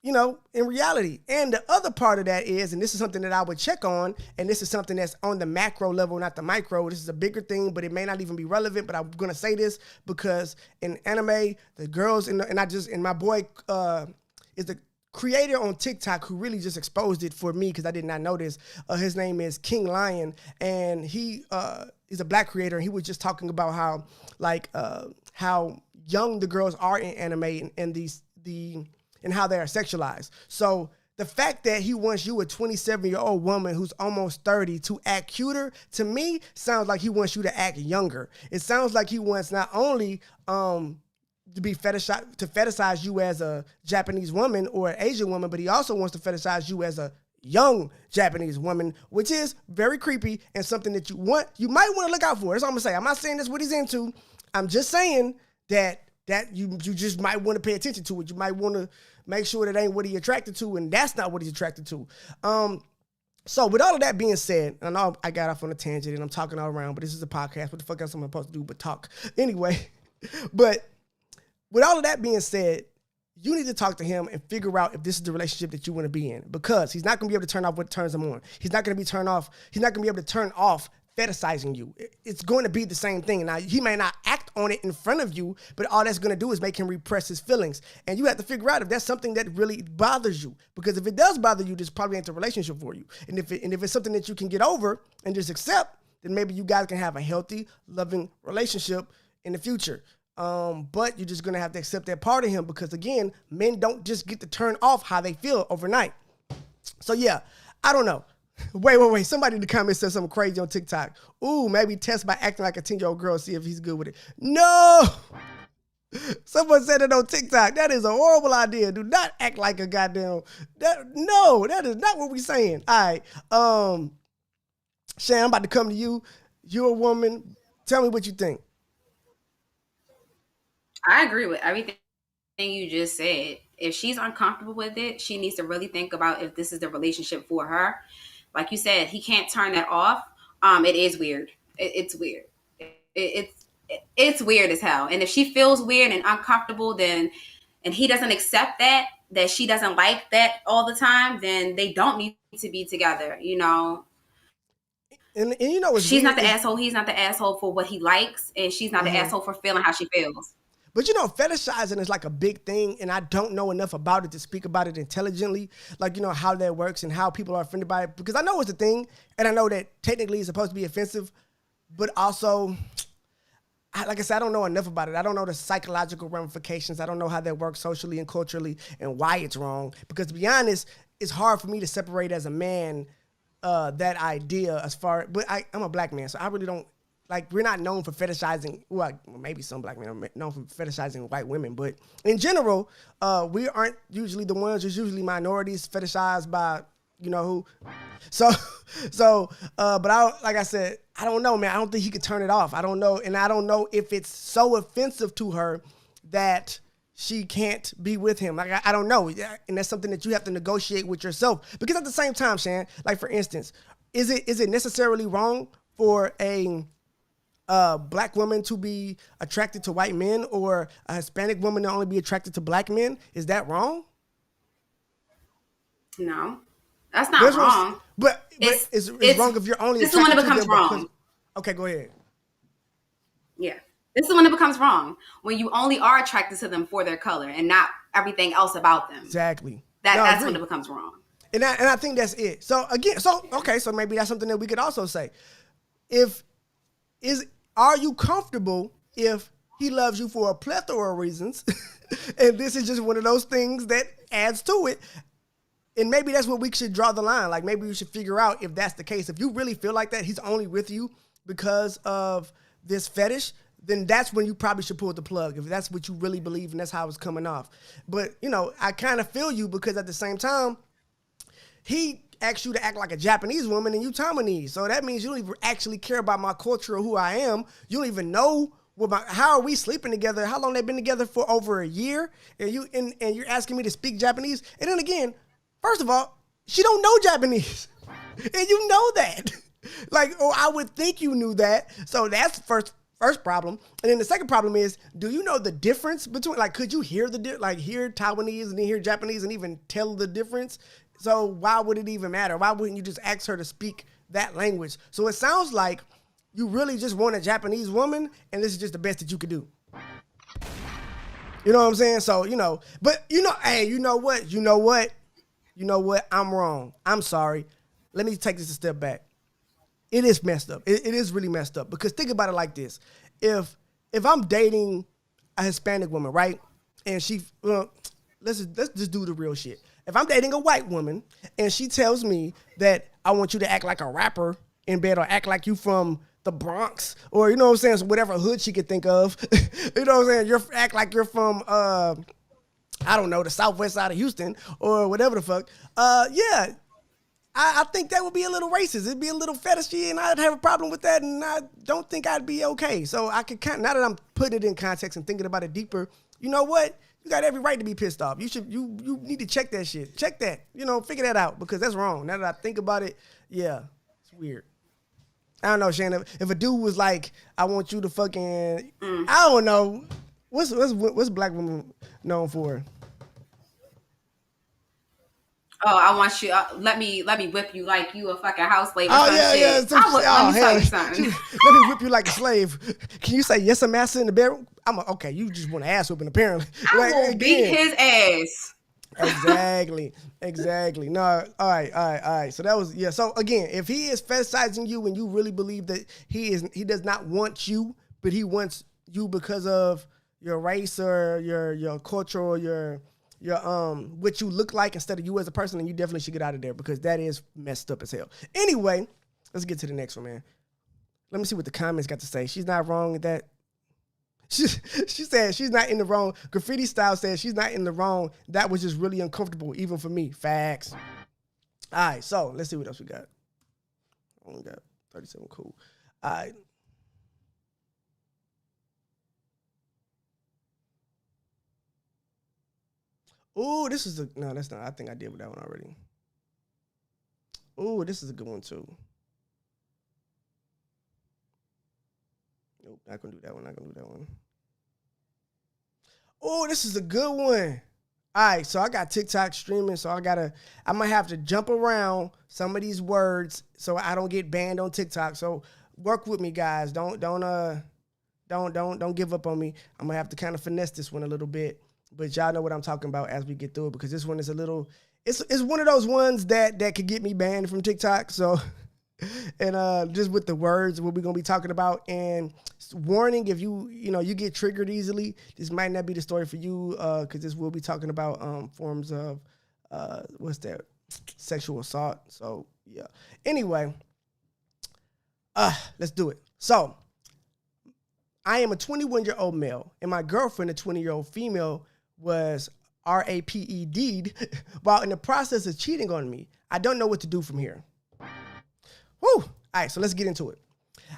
in reality. And the other part of that is, and this is something that I would check on, and this is something that's on the macro level, not the micro. This is a bigger thing, but it may not even be relevant, but I'm going to say this because in anime, the girls, and my boy is the creator on TikTok who really just exposed it for me because I did not know this. His name is King Lion, and he's a black creator, and he was just talking about how young the girls are in anime and how they are sexualized. So the fact that he wants you, a 27-year-old woman who's almost 30, to act cuter, to me, sounds like he wants you to act younger. It sounds like he wants not only to fetishize you as a Japanese woman or an Asian woman, but he also wants to fetishize you as a young Japanese woman, which is very creepy and something that you might want to look out for. That's all I'm gonna say. I'm not saying that's what he's into. I'm just saying that you just might want to pay attention to it. You might want to make sure that ain't what he's attracted to, and that's not what he's attracted to. So with all of that being said, I know I got off on a tangent and I'm talking all around, but this is a podcast. What the fuck else am I supposed to do but talk? Anyway, but with all of that being said, you need to talk to him and figure out if this is the relationship that you want to be in, because he's not going to be able to turn off what turns him on. He's not going to be able to turn off fetishizing you. It's going to be the same thing. Now, he may not act on it in front of you, but all that's going to do is make him repress his feelings. And you have to figure out if that's something that really bothers you, because if it does bother you, this probably ain't the relationship for you. And if it's something that you can get over and just accept, then maybe you guys can have a healthy, loving relationship in the future. But you're just going to have to accept that part of him, because again, men don't just get to turn off how they feel overnight. So yeah, I don't know. Wait. Somebody in the comments said something crazy on TikTok. Ooh, maybe test by acting like a 10-year-old girl, see if he's good with it. No! Someone said it on TikTok. That is a horrible idea. Do not act like a goddamn... that is not what we're saying. All right. Shan, I'm about to come to you. You're a woman. Tell me what you think. I agree with everything you just said. If she's uncomfortable with it, she needs to really think about if this is the relationship for her. Like you said, he can't turn that off. It is weird. It's weird. It's weird as hell. And if she feels weird and uncomfortable, and he doesn't accept that she doesn't like that all the time, then they don't need to be together, And she's not the asshole. He's not the asshole for what he likes, and she's not the asshole for feeling how she feels. But fetishizing is like a big thing, and I don't know enough about it to speak about it intelligently, like, how that works and how people are offended by it, because I know it's a thing, and I know that technically it's supposed to be offensive, but also, like I said, I don't know enough about it. I don't know the psychological ramifications. I don't know how that works socially and culturally and why it's wrong, because to be honest, it's hard for me to separate as a man that idea but I'm a black man, so I really don't, we're not known for fetishizing, well, maybe some black men are known for fetishizing white women, but in general, we aren't usually the ones. There's usually minorities fetishized by, who. So, but like I said, I don't know, man. I don't think he could turn it off. I don't know. And I don't know if it's so offensive to her that she can't be with him. I don't know. And that's something that you have to negotiate with yourself. Because at the same time, Shan, for instance, is it necessarily wrong for a black woman to be attracted to white men, or a Hispanic woman to only be attracted to black men? Is that wrong? No, that's not wrong. But it's wrong if you're only. This is the one that becomes wrong. Okay, go ahead. Yeah, this is the one that becomes wrong, when you only are attracted to them for their color and not everything else about them. Exactly. That's when it becomes wrong. And I think that's it. So again, so maybe that's something that we could also say. Are you comfortable if he loves you for a plethora of reasons, and this is just one of those things that adds to it? And maybe that's where we should draw the line. Like, maybe we should figure out if that's the case. If you really feel like that he's only with you because of this fetish, then that's when you probably should pull the plug, if that's what you really believe and that's how it's coming off. But, you know, I kind of feel you, because at the same time, he asked you to act like a Japanese woman and you Taiwanese. So that means you don't even actually care about my culture or who I am. You don't even know how are we sleeping together? How long they've been together for over a year? And you're asking me to speak Japanese? And then again, first of all, she don't know Japanese. And you know that. Like, or I would think you knew that. So that's the first problem. And then the second problem is, do you know the difference between, like, could you hear hear Taiwanese and then hear Japanese and even tell the difference? So why would it even matter? Why wouldn't you just ask her to speak that language? So it sounds like you really just want a Japanese woman, and this is just the best that you could do. You know what I'm saying? So, you know, but you know, hey, you know what? You know what? You know what? I'm wrong. I'm sorry. Let me take this a step back. It is messed up. It is really messed up, because think about it like this. If I'm dating a Hispanic woman, right? And she, let's just do the real shit. If I'm dating a white woman and she tells me that I want you to act like a rapper in bed, or act like you from the Bronx, or, you know what I'm saying, so whatever hood she could think of, you know what I'm saying, act like you're from, I don't know, the southwest side of Houston, or whatever the fuck, yeah, I think that would be a little racist. It'd be a little fetishy, and I'd have a problem with that, and I don't think I'd be okay. So I could now that I'm putting it in context and thinking about it deeper, you know what? You got every right to be pissed off. You need to check that shit. Check that. You know, figure that out, because that's wrong. Now that I think about it, yeah, it's weird. I don't know, Shannon. If a dude was like, I want you to fucking, I don't know, what's black women known for? Oh, I want you. Let me whip you like you a fucking house slave. Or Oh some yeah, shit. yeah. Let me tell you something. Let me whip you like a slave. Can you say yes, I'm master in the bedroom? Okay. You just want an ass whipping, apparently. I will beat his ass. Exactly. No, all right. So that was, yeah. So again, if he is fetishizing you and you really believe that he does not want you, but he wants you because of your race or your culture or your what you look like instead of you as a person, then you definitely should get out of there, because that is messed up as hell. Anyway, let's get to the next one, man. Let me see what the comments got to say. She's not wrong with that. She said she's not in the wrong. Graffiti Style says she's not in the wrong. That was just really uncomfortable, even for me. Facts. All right, so let's see what else we got. Only got 37. Cool. All right. Oh, this is no, that's not. I think I did with that one already. Oh, this is a good one too. Nope, not gonna do that one. Oh, this is a good one. All right, so I got TikTok streaming, so I might have to jump around some of these words so I don't get banned on TikTok. So work with me, guys. Don't give up on me. I'm gonna have to kind of finesse this one a little bit, but y'all know what I'm talking about as we get through it, because this one is a little. It's one of those ones that could get me banned from TikTok. So. And just with the words, what we're gonna be talking about, and warning, if you get triggered easily, this might not be the story for you, because this will be talking about forms of sexual assault. So yeah. Anyway, let's do it. So I am a 21-year-old male, and my girlfriend, a 20-year-old female, was raped while in the process of cheating on me. I don't know what to do from here. Woo! All right, so let's get into it.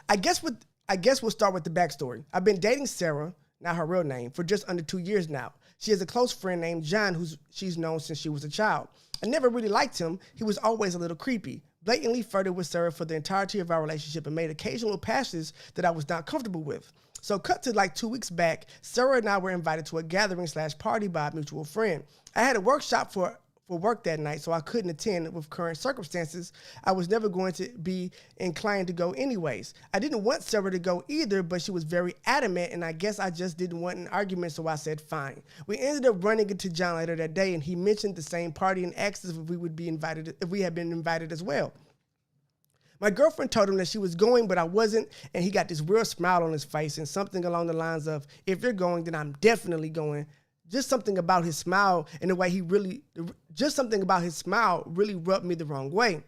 I guess we'll start with the backstory. I've been dating Sarah, not her real name, for just under 2 years now. She has a close friend named John, who she's known since she was a child. I never really liked him. He was always a little creepy, blatantly flirted with Sarah for the entirety of our relationship, and made occasional passes that I was not comfortable with. So cut to like 2 weeks back, Sarah and I were invited to a gathering/party by a mutual friend. I had a workshop for work that night, so I couldn't attend. With current circumstances, I was never going to be inclined to go anyways. I didn't want Sarah to go either, but she was very adamant, and I guess I just didn't want an argument, so I said fine. We ended up running into John later that day, and he mentioned the same party and asked us if we had been invited as well. My girlfriend told him that she was going, but I wasn't, and he got this real smile on his face and something along the lines of, if you're going, then I'm definitely going. Just something about his smile and the way really rubbed me the wrong way.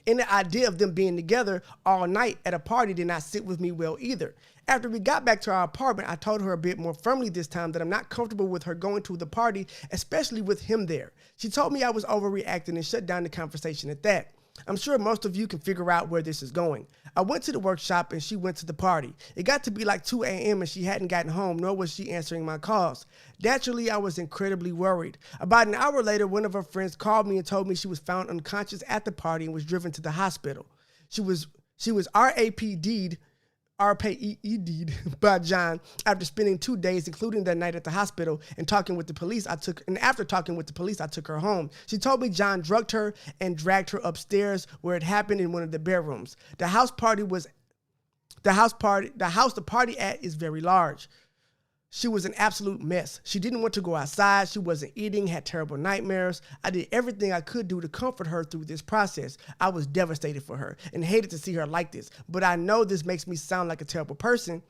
And the idea of them being together all night at a party did not sit with me well either. After we got back to our apartment, I told her a bit more firmly this time that I'm not comfortable with her going to the party, especially with him there. She told me I was overreacting and shut down the conversation at that. I'm sure most of you can figure out where this is going. I went to the workshop and she went to the party. It got to be like 2 a.m. and she hadn't gotten home, nor was she answering my calls. Naturally, I was incredibly worried. About an hour later, one of her friends called me and told me she was found unconscious at the party and was driven to the hospital. She was RAPD'd by John after spending 2 days, including that night at the hospital, and talking with the police. After talking with the police, I took her home. She told me John drugged her and dragged her upstairs where it happened in one of the bedrooms. The house the party at is very large. She was an absolute mess. She didn't want to go outside. She wasn't eating, had terrible nightmares. I did everything I could do to comfort her through this process. I was devastated for her and hated to see her like this. But I know this makes me sound like a terrible person.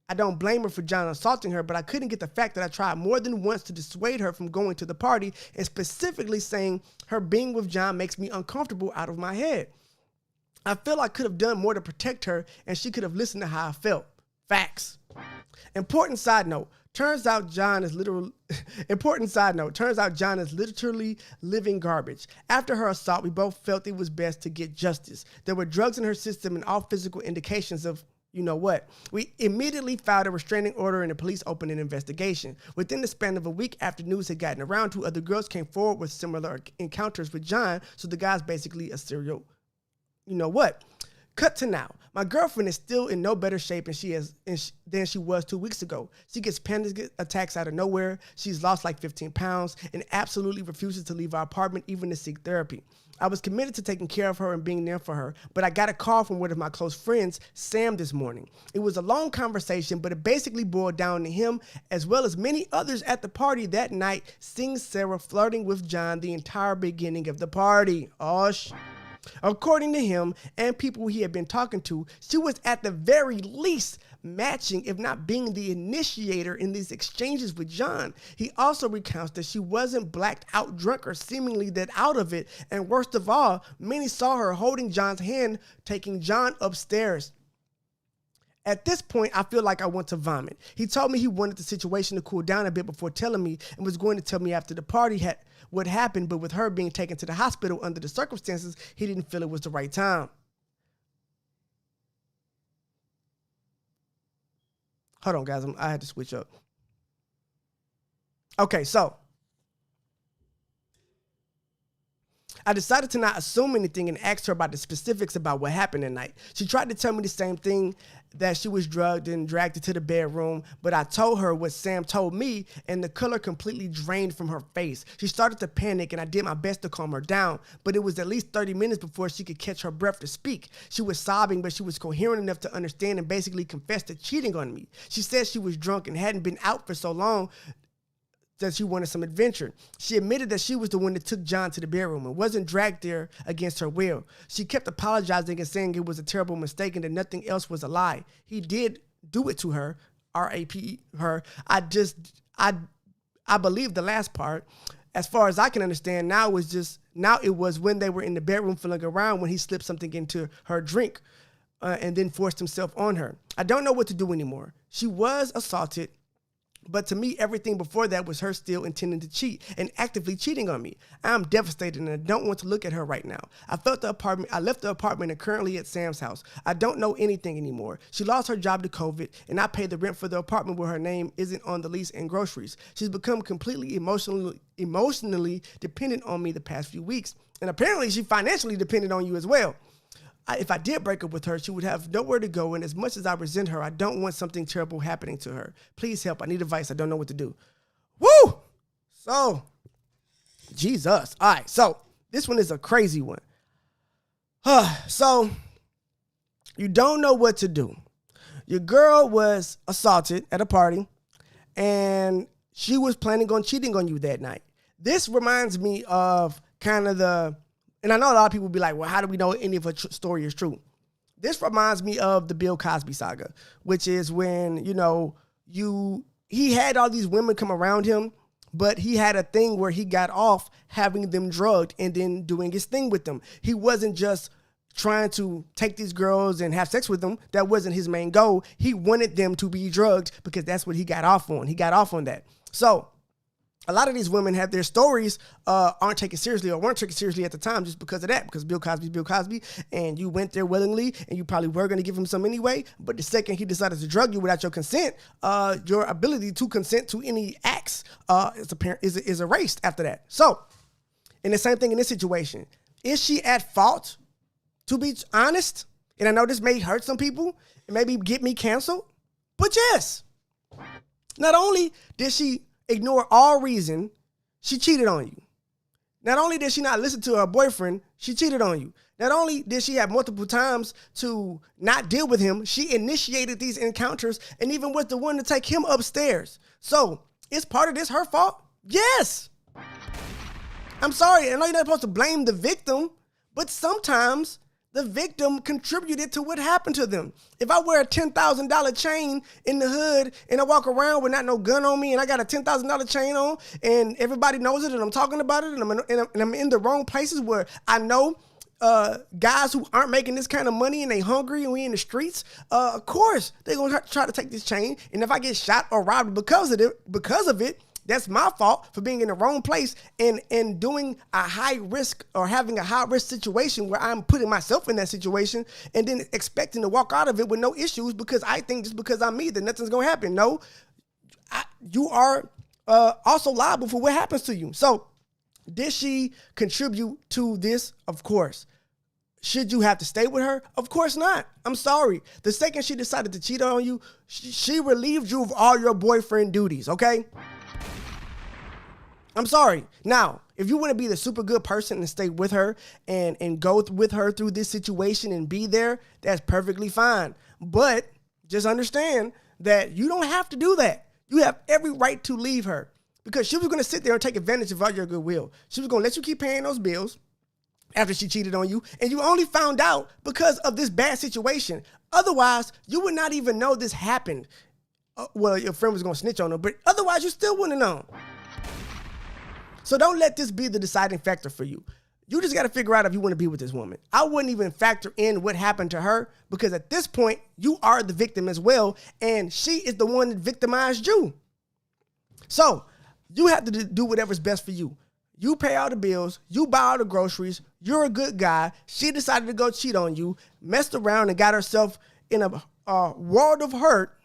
I don't blame her for John assaulting her, but I couldn't get the fact that I tried more than once to dissuade her from going to the party, and specifically saying her being with John makes me uncomfortable out of my head. I feel I could have done more to protect her, and she could have listened to how I felt. Facts. Important side note. Turns out John is literally living garbage. After her assault, we both felt it was best to get justice. There were drugs in her system and all physical indications of you know what. We immediately filed a restraining order and the police opened an investigation. Within the span of a week after news had gotten around, 2 other girls came forward with similar encounters with John, so the guy's basically a serial. You know what? Cut to now. My girlfriend is still in no better shape than she was 2 weeks ago. She gets panic attacks out of nowhere. She's lost like 15 pounds and absolutely refuses to leave our apartment even to seek therapy. I was committed to taking care of her and being there for her, but I got a call from one of my close friends, Sam, this morning. It was a long conversation, but it basically boiled down to him, as well as many others at the party that night, seeing Sarah flirting with John the entire beginning of the party. According to him and people he had been talking to, she was at the very least matching, if not being the initiator in these exchanges with John. He also recounts that she wasn't blacked out drunk or seemingly that out of it. And worst of all, many saw her holding John's hand, taking John upstairs. At this point, I feel like I want to vomit. He told me he wanted the situation to cool down a bit before telling me and was going to tell me after the party had what happened, but with her being taken to the hospital under the circumstances, he didn't feel it was the right time. Hold on, guys. I had to switch up. Okay, so I decided to not assume anything and asked her about the specifics about what happened that night. She tried to tell me the same thing, that she was drugged and dragged into the bedroom, but I told her what Sam told me, and the color completely drained from her face. She started to panic, and I did my best to calm her down, but it was at least 30 minutes before she could catch her breath to speak. She was sobbing, but she was coherent enough to understand and basically confessed to cheating on me. She said she was drunk and hadn't been out for so long that she wanted some adventure. She admitted that she was the one that took John to the bedroom and wasn't dragged there against her will. She kept apologizing and saying it was a terrible mistake and that nothing else was a lie. He did do it to her, R.A.P. her. I believe the last part. As far as I can understand, now it was when they were in the bedroom feeling around when he slipped something into her drink and then forced himself on her. I don't know what to do anymore. She was assaulted, but to me, everything before that was her still intending to cheat and actively cheating on me. I'm devastated and I don't want to look at her right now. I left the apartment and currently at Sam's house. I don't know anything anymore. She lost her job to COVID and I pay the rent for the apartment where her name isn't on the lease and groceries. She's become completely emotionally dependent on me the past few weeks. And apparently she financially depended on you as well. If I did break up with her, she would have nowhere to go, and as much as I resent her, I don't want something terrible happening to her. Please help. I need advice. I don't know what to do. Woo! So, Jesus. All right, so this one is a crazy one. So, you don't know what to do. Your girl was assaulted at a party, and she was planning on cheating on you that night. This reminds me of kind of and I know a lot of people will be like, well, how do we know any of her story is true? This reminds me of the Bill Cosby saga, which is when, he had all these women come around him, but he had a thing where he got off having them drugged and then doing his thing with them. He wasn't just trying to take these girls and have sex with them. That wasn't his main goal. He wanted them to be drugged because that's what he got off on. He got off on that. So a lot of these women have their stories aren't taken seriously or weren't taken seriously at the time just because of that, because Bill Cosby's Bill Cosby, and you went there willingly, and you probably were going to give him some anyway, but the second he decided to drug you without your consent, your ability to consent to any acts is erased after that. So, and the same thing in this situation. Is she at fault? To be honest, and I know this may hurt some people and maybe get me canceled, but yes, not only did she ignore all reason, she cheated on you. Not only did she not listen to her boyfriend, she cheated on you. Not only did she have multiple times to not deal with him, she initiated these encounters and even was the one to take him upstairs. So, is part of this her fault? Yes. I'm sorry, I know you're not supposed to blame the victim, but sometimes the victim contributed to what happened to them. If I wear a $10,000 chain in the hood and I walk around with not no gun on me and I got a $10,000 chain on and everybody knows it and I'm talking about it and I'm in the wrong places where I know guys who aren't making this kind of money and they hungry and we in the streets, of course they're going to try to take this chain. And if I get shot or robbed because of it, that's my fault for being in the wrong place and doing a high risk or having a high risk situation where I'm putting myself in that situation and then expecting to walk out of it with no issues because I think just because I'm me that nothing's going to happen. No, you are also liable for what happens to you. So did she contribute to this? Of course. Should you have to stay with her? Of course not. I'm sorry. The second she decided to cheat on you, she relieved you of all your boyfriend duties, okay? I'm sorry. Now, if you want to be the super good person and stay with her and go with her through this situation and be there, that's perfectly fine. But just understand that you don't have to do that. You have every right to leave her because she was going to sit there and take advantage of all your goodwill. She was going to let you keep paying those bills after she cheated on you, and you only found out because of this bad situation. Otherwise, you would not even know this happened. Well, your friend was going to snitch on her, but otherwise you still wouldn't have known. So don't let this be the deciding factor for you. You just got to figure out if you want to be with this woman. I wouldn't even factor in what happened to her because at this point, you are the victim as well, and she is the one that victimized you. So you have to do whatever's best for you. You pay all the bills. You buy all the groceries. You're a good guy. She decided to go cheat on you, messed around and got herself in a world of hurt.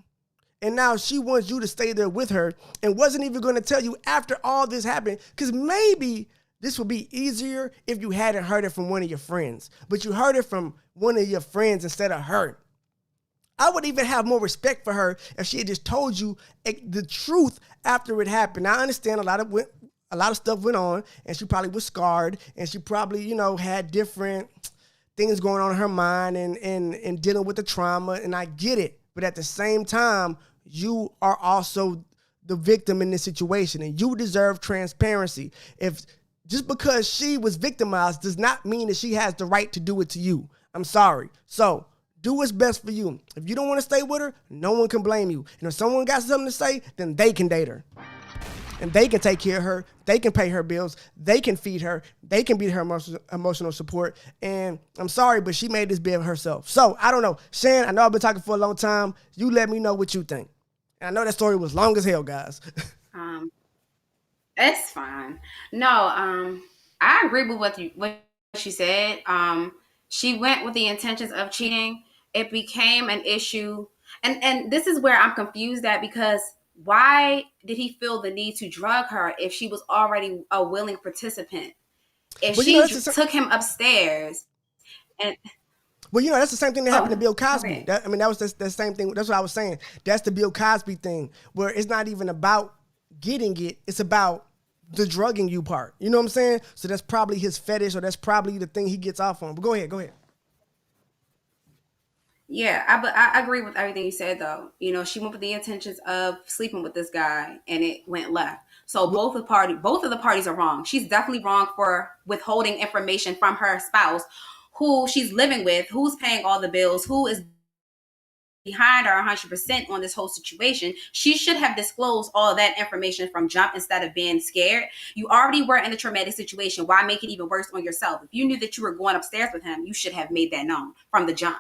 And now she wants you to stay there with her and wasn't even going to tell you after all this happened because maybe this would be easier if you hadn't heard it from one of your friends, but you heard it from one of your friends instead of her. I would even have more respect for her if she had just told you the truth after it happened. I understand a lot of stuff went on and she probably was scarred and she probably, had different things going on in her mind and dealing with the trauma, and I get it. But at the same time, you are also the victim in this situation and you deserve transparency. If just because she was victimized does not mean that she has the right to do it to you. I'm sorry. So do what's best for you. If you don't want to stay with her, no one can blame you. And if someone got something to say, then they can date her. And they can take care of her. They can pay her bills. They can feed her. They can be her emotional support. And I'm sorry, but she made this bed herself. So I don't know. Shan, I know I've been talking for a long time. You let me know what you think. And I know that story was long as hell, guys. It's fine. No, I agree with what she said. She went with the intentions of cheating. It became an issue. And this is where I'm confused at because why did he feel the need to drug her if she was already a willing participant? If she took him upstairs and... Well, that's the same thing that happened to Bill Cosby. Okay. That was the same thing. That's what I was saying. That's the Bill Cosby thing where it's not even about getting it. It's about the drugging you part. You know what I'm saying? So that's probably his fetish or that's probably the thing he gets off on. But go ahead. Yeah, I agree with everything you said, though. She went with the intentions of sleeping with this guy, and it went left. So both of the parties are wrong. She's definitely wrong for withholding information from her spouse, who she's living with, who's paying all the bills, who is behind her 100% on this whole situation. She should have disclosed all that information from jump instead of being scared. You already were in a traumatic situation. Why make it even worse on yourself? If you knew that you were going upstairs with him, you should have made that known from the jump.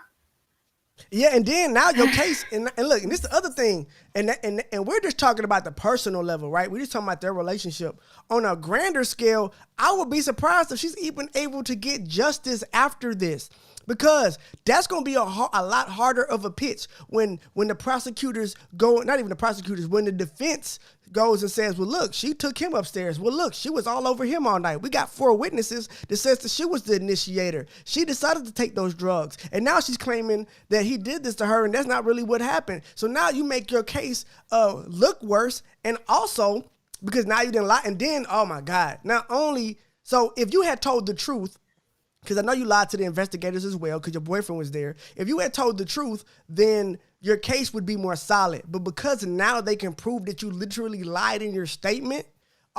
Yeah, and then now your case, and look, and this is the other thing, and we're just talking about the personal level, right? We're just talking about their relationship. On a grander scale, I would be surprised if she's even able to get justice after this, because that's going to be a lot harder of a pitch when the prosecutors go, not even the prosecutors, when the defense goes and says, well, look, she took him upstairs. Well, look, she was all over him all night. We got 4 witnesses that says that she was the initiator. She decided to take those drugs. And now she's claiming that he did this to her, and that's not really what happened. So now you make your case look worse. And also, because now you didn't lie. And then, oh my God, not only, so if you had told the truth, because I know you lied to the investigators as well, because your boyfriend was there. If you had told the truth, then your case would be more solid. But because now they can prove that you literally lied in your statement,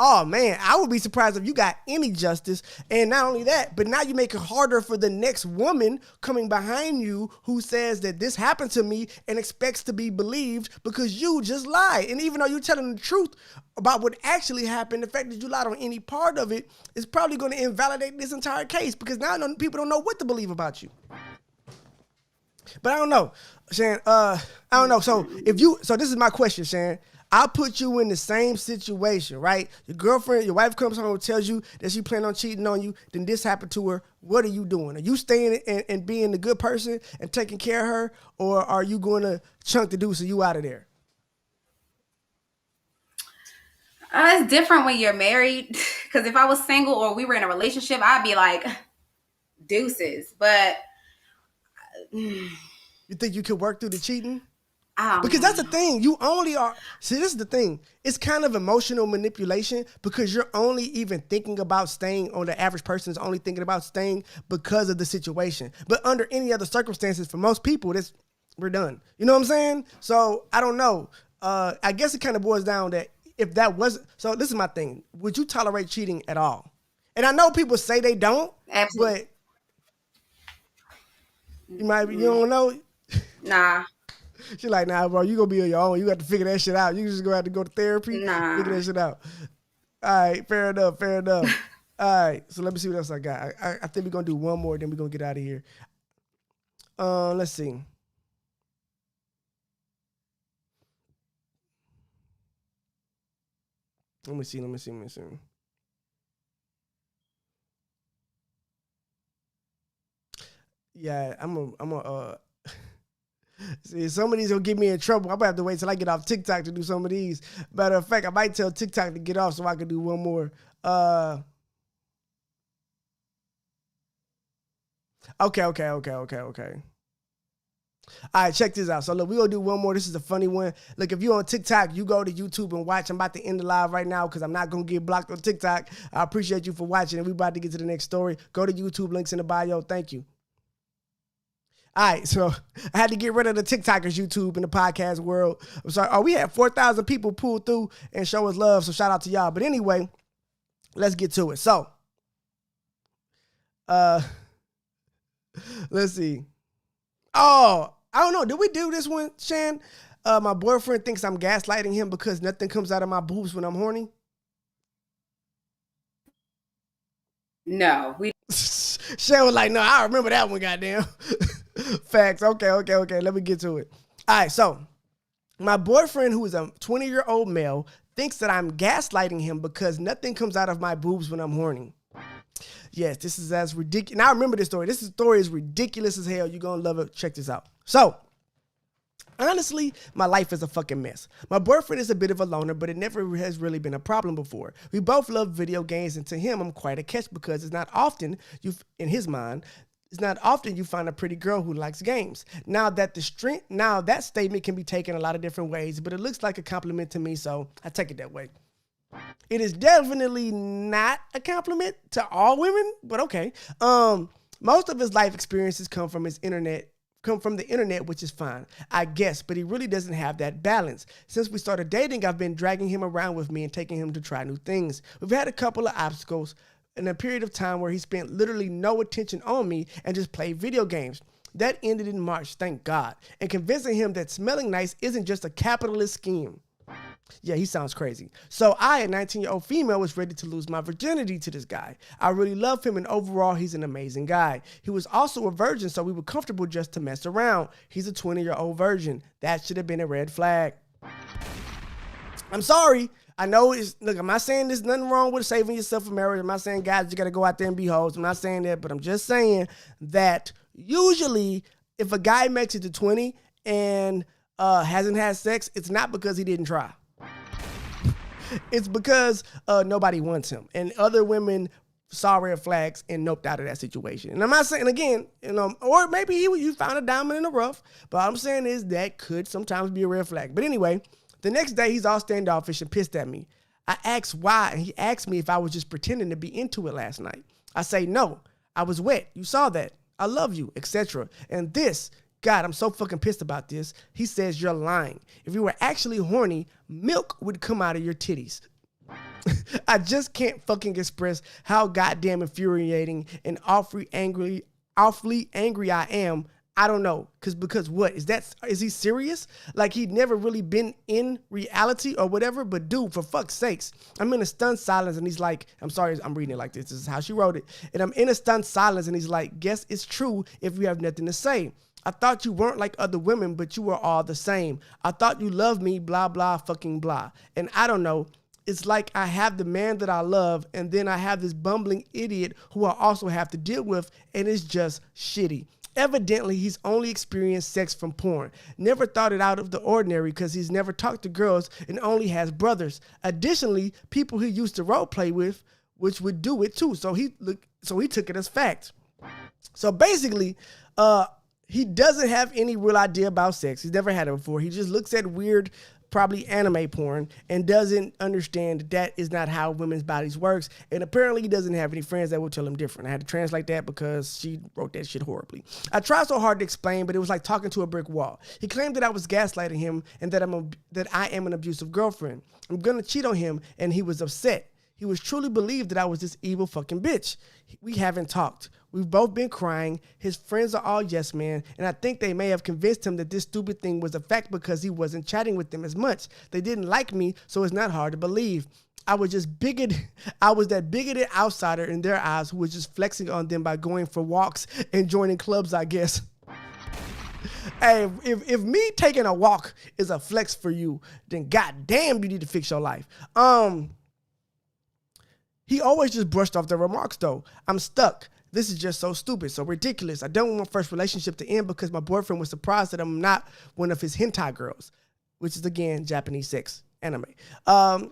oh man, I would be surprised if you got any justice. And not only that, but now you make it harder for the next woman coming behind you who says that this happened to me and expects to be believed because you just lied. And even though you're telling the truth about what actually happened, the fact that you lied on any part of it is probably going to invalidate this entire case, because now people don't know what to believe about you. But I don't know, Shan. I don't know. So this is my question, Shan. I'll put you in the same situation, right? Your girlfriend, your wife comes home and tells you that she planned on cheating on you. Then this happened to her. What are you doing? Are you staying and being the good person and taking care of her? Or are you going to chunk the deuce of you out of there? It's different when you're married. Because if I was single or we were in a relationship, I'd be like, deuces. But you think you could work through the cheating? Because that's the thing. You only are. See, this is the thing. It's kind of emotional manipulation, because you're only even thinking about staying, or the average person is only thinking about staying because of the situation. But under any other circumstances, for most people, we're done. You know what I'm saying? So I don't know. I guess it kind of boils down that if that wasn't. So this is my thing. Would you tolerate cheating at all? And I know people say they don't. Absolutely. But you don't know. Nah. She's like, nah, bro, you gonna be on your own. You got to figure that shit out. You just gonna have to go to therapy, figure that shit out. All right, fair enough. All right, so let me see what else I got. I think we're gonna do one more, then we're gonna get out of here. Let's see. Let me see. Yeah, I'm a see, some of these will get me in trouble. I'm gonna have to wait till I get off TikTok to do some of these. Matter of fact, I might tell TikTok to get off so I can do one more. Okay. All right, check this out. So look, we're going to do one more. This is a funny one. Look, if you're on TikTok, you go to YouTube and watch. I'm about to end the live right now because I'm not going to get blocked on TikTok. I appreciate you for watching, and we're about to get to the next story. Go to YouTube, links in the bio. Thank you. All right, so I had to get rid of the TikTokers YouTube in the podcast world. I'm sorry. Oh, we had 4,000 people pull through and show us love, so shout out to y'all. But anyway, let's get to it. So, let's see. Oh, I don't know. Did we do this one, Shan? My boyfriend thinks I'm gaslighting him because nothing comes out of my boobs when I'm horny. No, we. Shan was like, no, I remember that one, goddamn. Facts. Okay. Let me get to it. All right, so my boyfriend, who is a 20-year-old male, thinks that I'm gaslighting him because nothing comes out of my boobs when I'm horny. Yes, this is as ridiculous. Now I remember this story. This story is ridiculous as hell. You're going to love it. Check this out. So, honestly, my life is a fucking mess. My boyfriend is a bit of a loner, but it never has really been a problem before. We both love video games, and to him, I'm quite a catch because it's not often in his mind, it's not often you find a pretty girl who likes games. Now that statement can be taken a lot of different ways, but it looks like a compliment to me, so I take it that way. It is definitely not a compliment to all women, but okay. Most of his life experiences come from the internet, which is fine, I guess, but he really doesn't have that balance. Since we started dating, I've been dragging him around with me and taking him to try new things. We've had a couple of obstacles in a period of time where he spent literally no attention on me and just played video games. That ended in March, thank God, and convincing him that smelling nice isn't just a capitalist scheme. Yeah, he sounds crazy. So I, a 19-year-old female, was ready to lose my virginity to this guy. I really love him, and overall, he's an amazing guy. He was also a virgin, so we were comfortable just to mess around. He's a 20-year-old virgin. That should have been a red flag. I'm sorry. I know look, I'm not saying there's nothing wrong with saving yourself for marriage. I'm not saying, guys, you got to go out there and be hoes. I'm not saying that, but I'm just saying that usually if a guy makes it to 20 and hasn't had sex, it's not because he didn't try. It's because nobody wants him. And other women saw red flags and noped out of that situation. And I'm not saying, again, or maybe you found a diamond in the rough, but all I'm saying is that could sometimes be a red flag. But anyway, the next day he's all standoffish and pissed at me. I asked why, and he asked me if I was just pretending to be into it last night. I say, no, I was wet. You saw that. I love you, etc. And this, God, I'm so fucking pissed about this. He says you're lying. If you were actually horny, milk would come out of your titties. I just can't fucking express how goddamn infuriating and awfully angry I am. I don't know. Because what? Is he serious? Like he'd never really been in reality or whatever? But dude, for fuck's sakes. I'm in a stunned silence and he's like, I'm sorry, I'm reading it like this. This is how she wrote it. And I'm in a stunned silence and he's like, guess it's true if you have nothing to say. I thought you weren't like other women, but you were all the same. I thought you loved me, blah, blah, fucking blah. And I don't know. It's like I have the man that I love, and then I have this bumbling idiot who I also have to deal with, and it's just shitty. Evidently, he's only experienced sex from porn. Never thought it out of the ordinary because he's never talked to girls and only has brothers. Additionally, people he used to role play with, which would do it too. So he took it as fact. So basically, he doesn't have any real idea about sex. He's never had it before. He just looks at weird, probably anime porn, and doesn't understand that is not how women's bodies works. And apparently he doesn't have any friends that will tell him different. I had to translate that because she wrote that shit horribly. I tried so hard to explain, but it was like talking to a brick wall. He claimed that I was gaslighting him and that I am an abusive girlfriend. I'm gonna cheat on him, and he was upset. He was truly believed that I was this evil fucking bitch. We haven't talked. We've both been crying. His friends are all yes man, and I think they may have convinced him that this stupid thing was a fact because he wasn't chatting with them as much. They didn't like me, so it's not hard to believe. I was just bigoted. I was that bigoted outsider in their eyes who was just flexing on them by going for walks and joining clubs, I guess. Hey, if me taking a walk is a flex for you, then goddamn, you need to fix your life. He always just brushed off the remarks though. I'm stuck. This is just so stupid, so ridiculous. I don't want my first relationship to end because my boyfriend was surprised that I'm not one of his hentai girls, which is, again, Japanese sex anime. I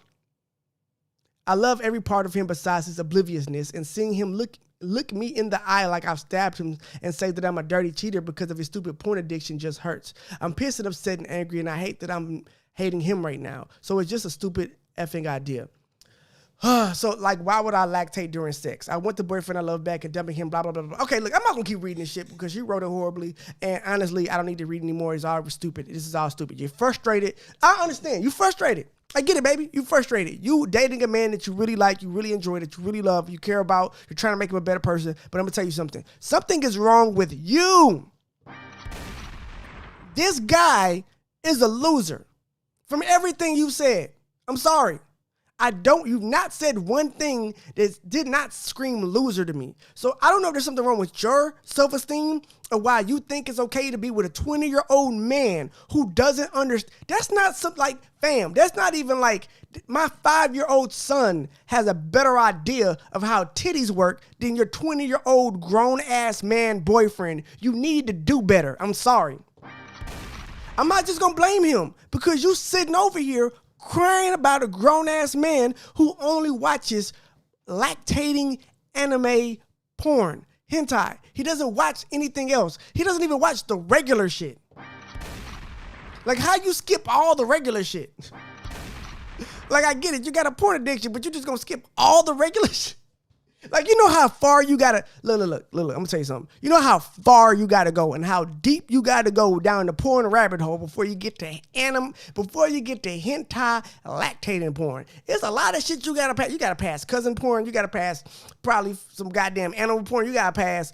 love every part of him besides his obliviousness, and seeing him look me in the eye like I've stabbed him and say that I'm a dirty cheater because of his stupid porn addiction just hurts. I'm pissed and upset and angry, and I hate that I'm hating him right now. So it's just a stupid effing idea. So, like, why would I lactate during sex? I want the boyfriend I love back and dumping him, blah, blah, blah, blah. Okay, look, I'm not going to keep reading this shit because she wrote it horribly. And honestly, I don't need to read anymore. It's all stupid. This is all stupid. You're frustrated. I understand. You frustrated. I get it, baby. You frustrated. You dating a man that you really like, you really enjoy, that you really love, you care about. You're trying to make him a better person. But I'm going to tell you something. Something is wrong with you. This guy is a loser. From everything you said. I'm sorry. You've not said one thing that did not scream loser to me. So I don't know if there's something wrong with your self-esteem or why you think it's okay to be with a 20-year-old man who doesn't understand. That's not something like, fam, that's not even like my 5-year-old son has a better idea of how titties work than your 20-year-old grown-ass man boyfriend. You need to do better. I'm sorry. I'm not just going to blame him because you sitting over here crying about a grown-ass man who only watches lactating anime porn, hentai. He doesn't watch anything else. He doesn't even watch the regular shit. Like, how you skip all the regular shit? Like, I get it. You got a porn addiction, but you just gonna skip all the regular shit? Like, you know how far you gotta look. I'm gonna tell you something. You know how far you gotta go and how deep you gotta go down the porn rabbit hole before you get to before you get to hentai lactating porn. It's a lot of shit you gotta pass. You gotta pass cousin porn. You gotta pass probably some goddamn animal porn. You gotta pass.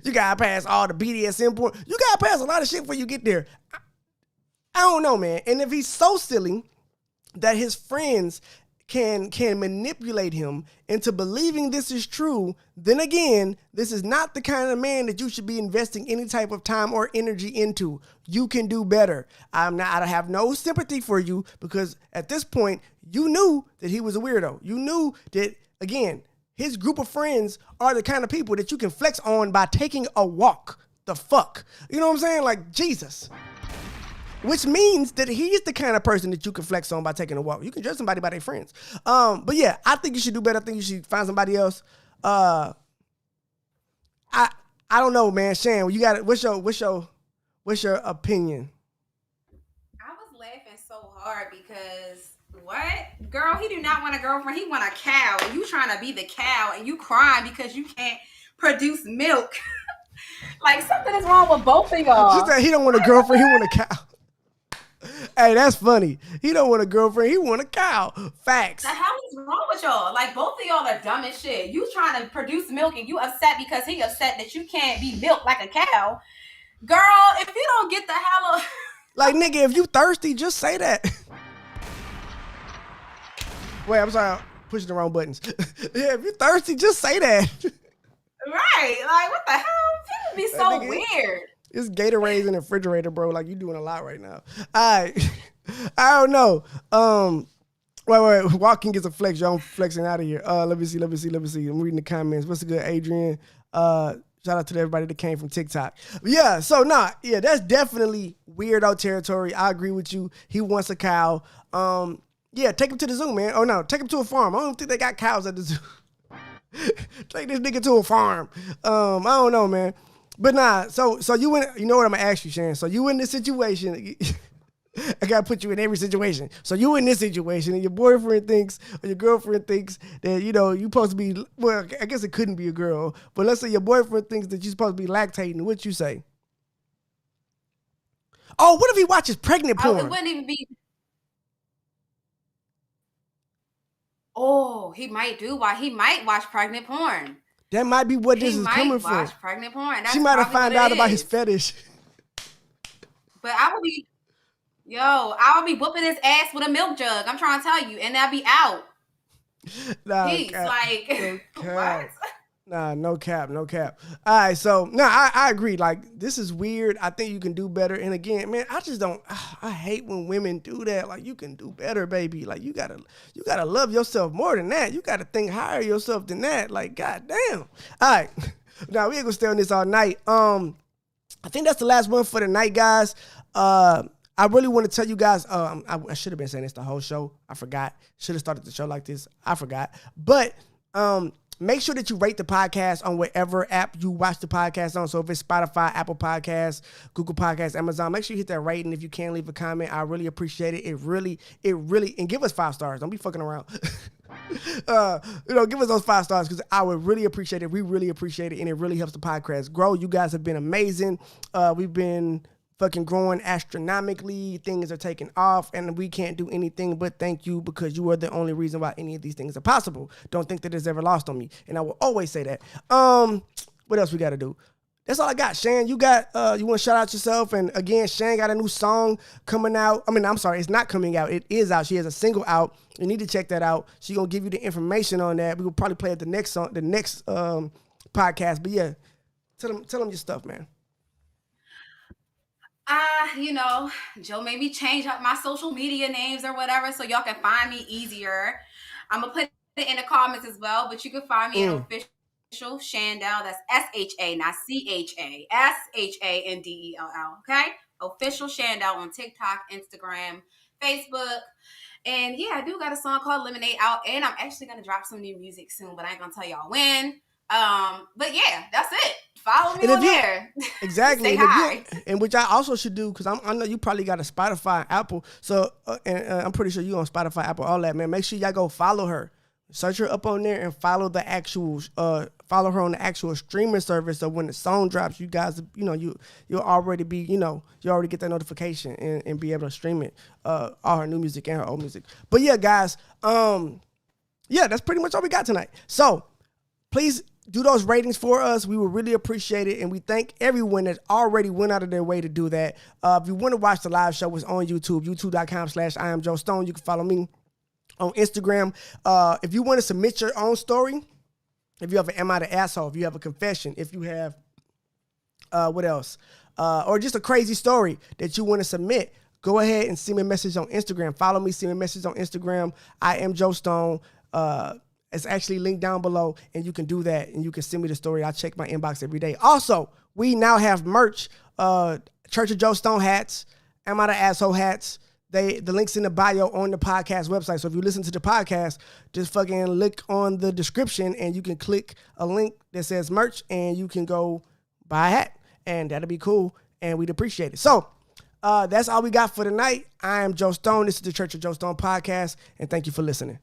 You gotta pass all the BDSM porn. You gotta pass a lot of shit before you get there. I don't know, man. And if he's so silly that his friends can manipulate him into believing this is true, then again, this is not the kind of man that you should be investing any type of time or energy into. You can do better. I have no sympathy for you because at this point, you knew that he was a weirdo. You knew that, again, his group of friends are the kind of people that you can flex on by taking a walk. The fuck? You know what I'm saying? Like, Jesus. Which means that he's the kind of person that you can flex on by taking a walk. You can judge somebody by their friends. But yeah, I think you should do better. I think you should find somebody else. I don't know, man. Shan, you got it. What's your opinion? I was laughing so hard because what? Girl, he do not want a girlfriend. He want a cow. And you trying to be the cow and you crying because you can't produce milk. Like something is wrong with both of y'all. She said he don't want a girlfriend, he want a cow. Hey, that's funny. He don't want a girlfriend. He want a cow. Facts. The hell is wrong with y'all? Like, both of y'all are dumb as shit. You trying to produce milk and you upset because he upset that you can't be milked like a cow. Girl, if you don't get the hell up. Like, nigga, if you thirsty, just say that. Wait, I'm sorry. I'm pushing the wrong buttons. Yeah, if you thirsty, just say that. Right. Like, what the hell? People be so nigga, weird. It's Gatorade in the refrigerator, bro. Like, you doing a lot right now. All right. I don't know. Wait. Walking gets a flex. Y'all flexing out of here. Let me see. I'm reading the comments. What's good, Adrian? Shout out to everybody that came from TikTok. Yeah, so that's definitely weirdo territory. I agree with you. He wants a cow. Yeah, take him to the zoo, man. Oh no, take him to a farm. I don't think they got cows at the zoo. Take this nigga to a farm. I don't know, man. But nah, so you know what I'm gonna ask you, Shan. So you in this situation. I gotta put you in every situation. So you in this situation and your boyfriend thinks or your girlfriend thinks that, you know, you supposed to be, well, I guess it couldn't be a girl, but let's say your boyfriend thinks that you're supposed to be lactating. What you say? Oh, what if he watches pregnant porn? It wouldn't even be. Oh, he might do. Why? He might watch pregnant porn. That might be what this is coming from. He might watch pregnant porn. That's she might have found out about his fetish. But I would be whooping his ass with a milk jug. I'm trying to tell you, and I'll be out. Nah, Peace. Like, what? Nah, no cap. All right, so I agree. Like, this is weird. I think you can do better. And again, man, I hate when women do that. Like, you can do better, baby. Like, you gotta love yourself more than that. You gotta think higher yourself than that. Like, goddamn. All right, now we ain't gonna stay on this all night. I think that's the last one for the night, guys. I really want to tell you guys, I should have been saying this the whole show. I forgot. Should have started the show like this. I forgot. But make sure that you rate the podcast on whatever app you watch the podcast on. So if it's Spotify, Apple Podcasts, Google Podcasts, Amazon, make sure you hit that rating. If you can, leave a comment. I really appreciate it. It really, and give us 5 stars. Don't be fucking around. Give us those 5 stars because I would really appreciate it. We really appreciate it, and it really helps the podcast grow. You guys have been amazing. We've been fucking growing astronomically. Things are taking off, and we can't do anything but thank you because you are the only reason why any of these things are possible. Don't think that it's ever lost on me, and I will always say that. What else we got to do? That's all I got. Shan, you want to shout out yourself? And again, Shan got a new song coming out. I mean, I'm sorry, it's not coming out. It is out. She has a single out. You need to check that out. She's gonna give you the information on that. We will probably play it the next podcast. But yeah, tell them your stuff, man. Joe made me change up my social media names or whatever so y'all can find me easier. I'm going to put it in the comments as well, but you can find me at Official Shandell. That's SHA, not CHA. SHANDELL, okay? Official Shandell on TikTok, Instagram, Facebook. And yeah, I do got a song called Lemonade out, and I'm actually going to drop some new music soon, but I ain't going to tell y'all when. But yeah, that's it. Follow me on there. Exactly. Say hi. And which I also should do because I know you probably got a Spotify, Apple. So and I'm pretty sure you on Spotify, Apple, all that, man. Make sure y'all go follow her. Search her up on there and follow the actual follow her on the actual streaming service. So when the song drops, you guys, you'll already be, you already get that notification and be able to stream it, all her new music and her old music. But yeah, guys, that's pretty much all we got tonight. So please do those ratings for us. We would really appreciate it. And we thank everyone that already went out of their way to do that. If you want to watch the live show, it's on YouTube, youtube.com/IamJoeStone. You can follow me on Instagram. If you want to submit your own story, if you have an Am I the Asshole, if you have a confession, if you have, what else? Or just a crazy story that you want to submit, go ahead and send me a message on Instagram. Follow me, send me a message on Instagram. I am Joe Stone. It's actually linked down below, and you can do that, and you can send me the story. I check my inbox every day. Also, we now have merch, Church of Joe Stone hats, Am I the Asshole hats. The link's in the bio on the podcast website. So if you listen to the podcast, just fucking look on the description, and you can click a link that says merch, and you can go buy a hat, and that'll be cool, and we'd appreciate it. So that's all we got for tonight. I am Joe Stone. This is the Church of Joe Stone podcast, and thank you for listening.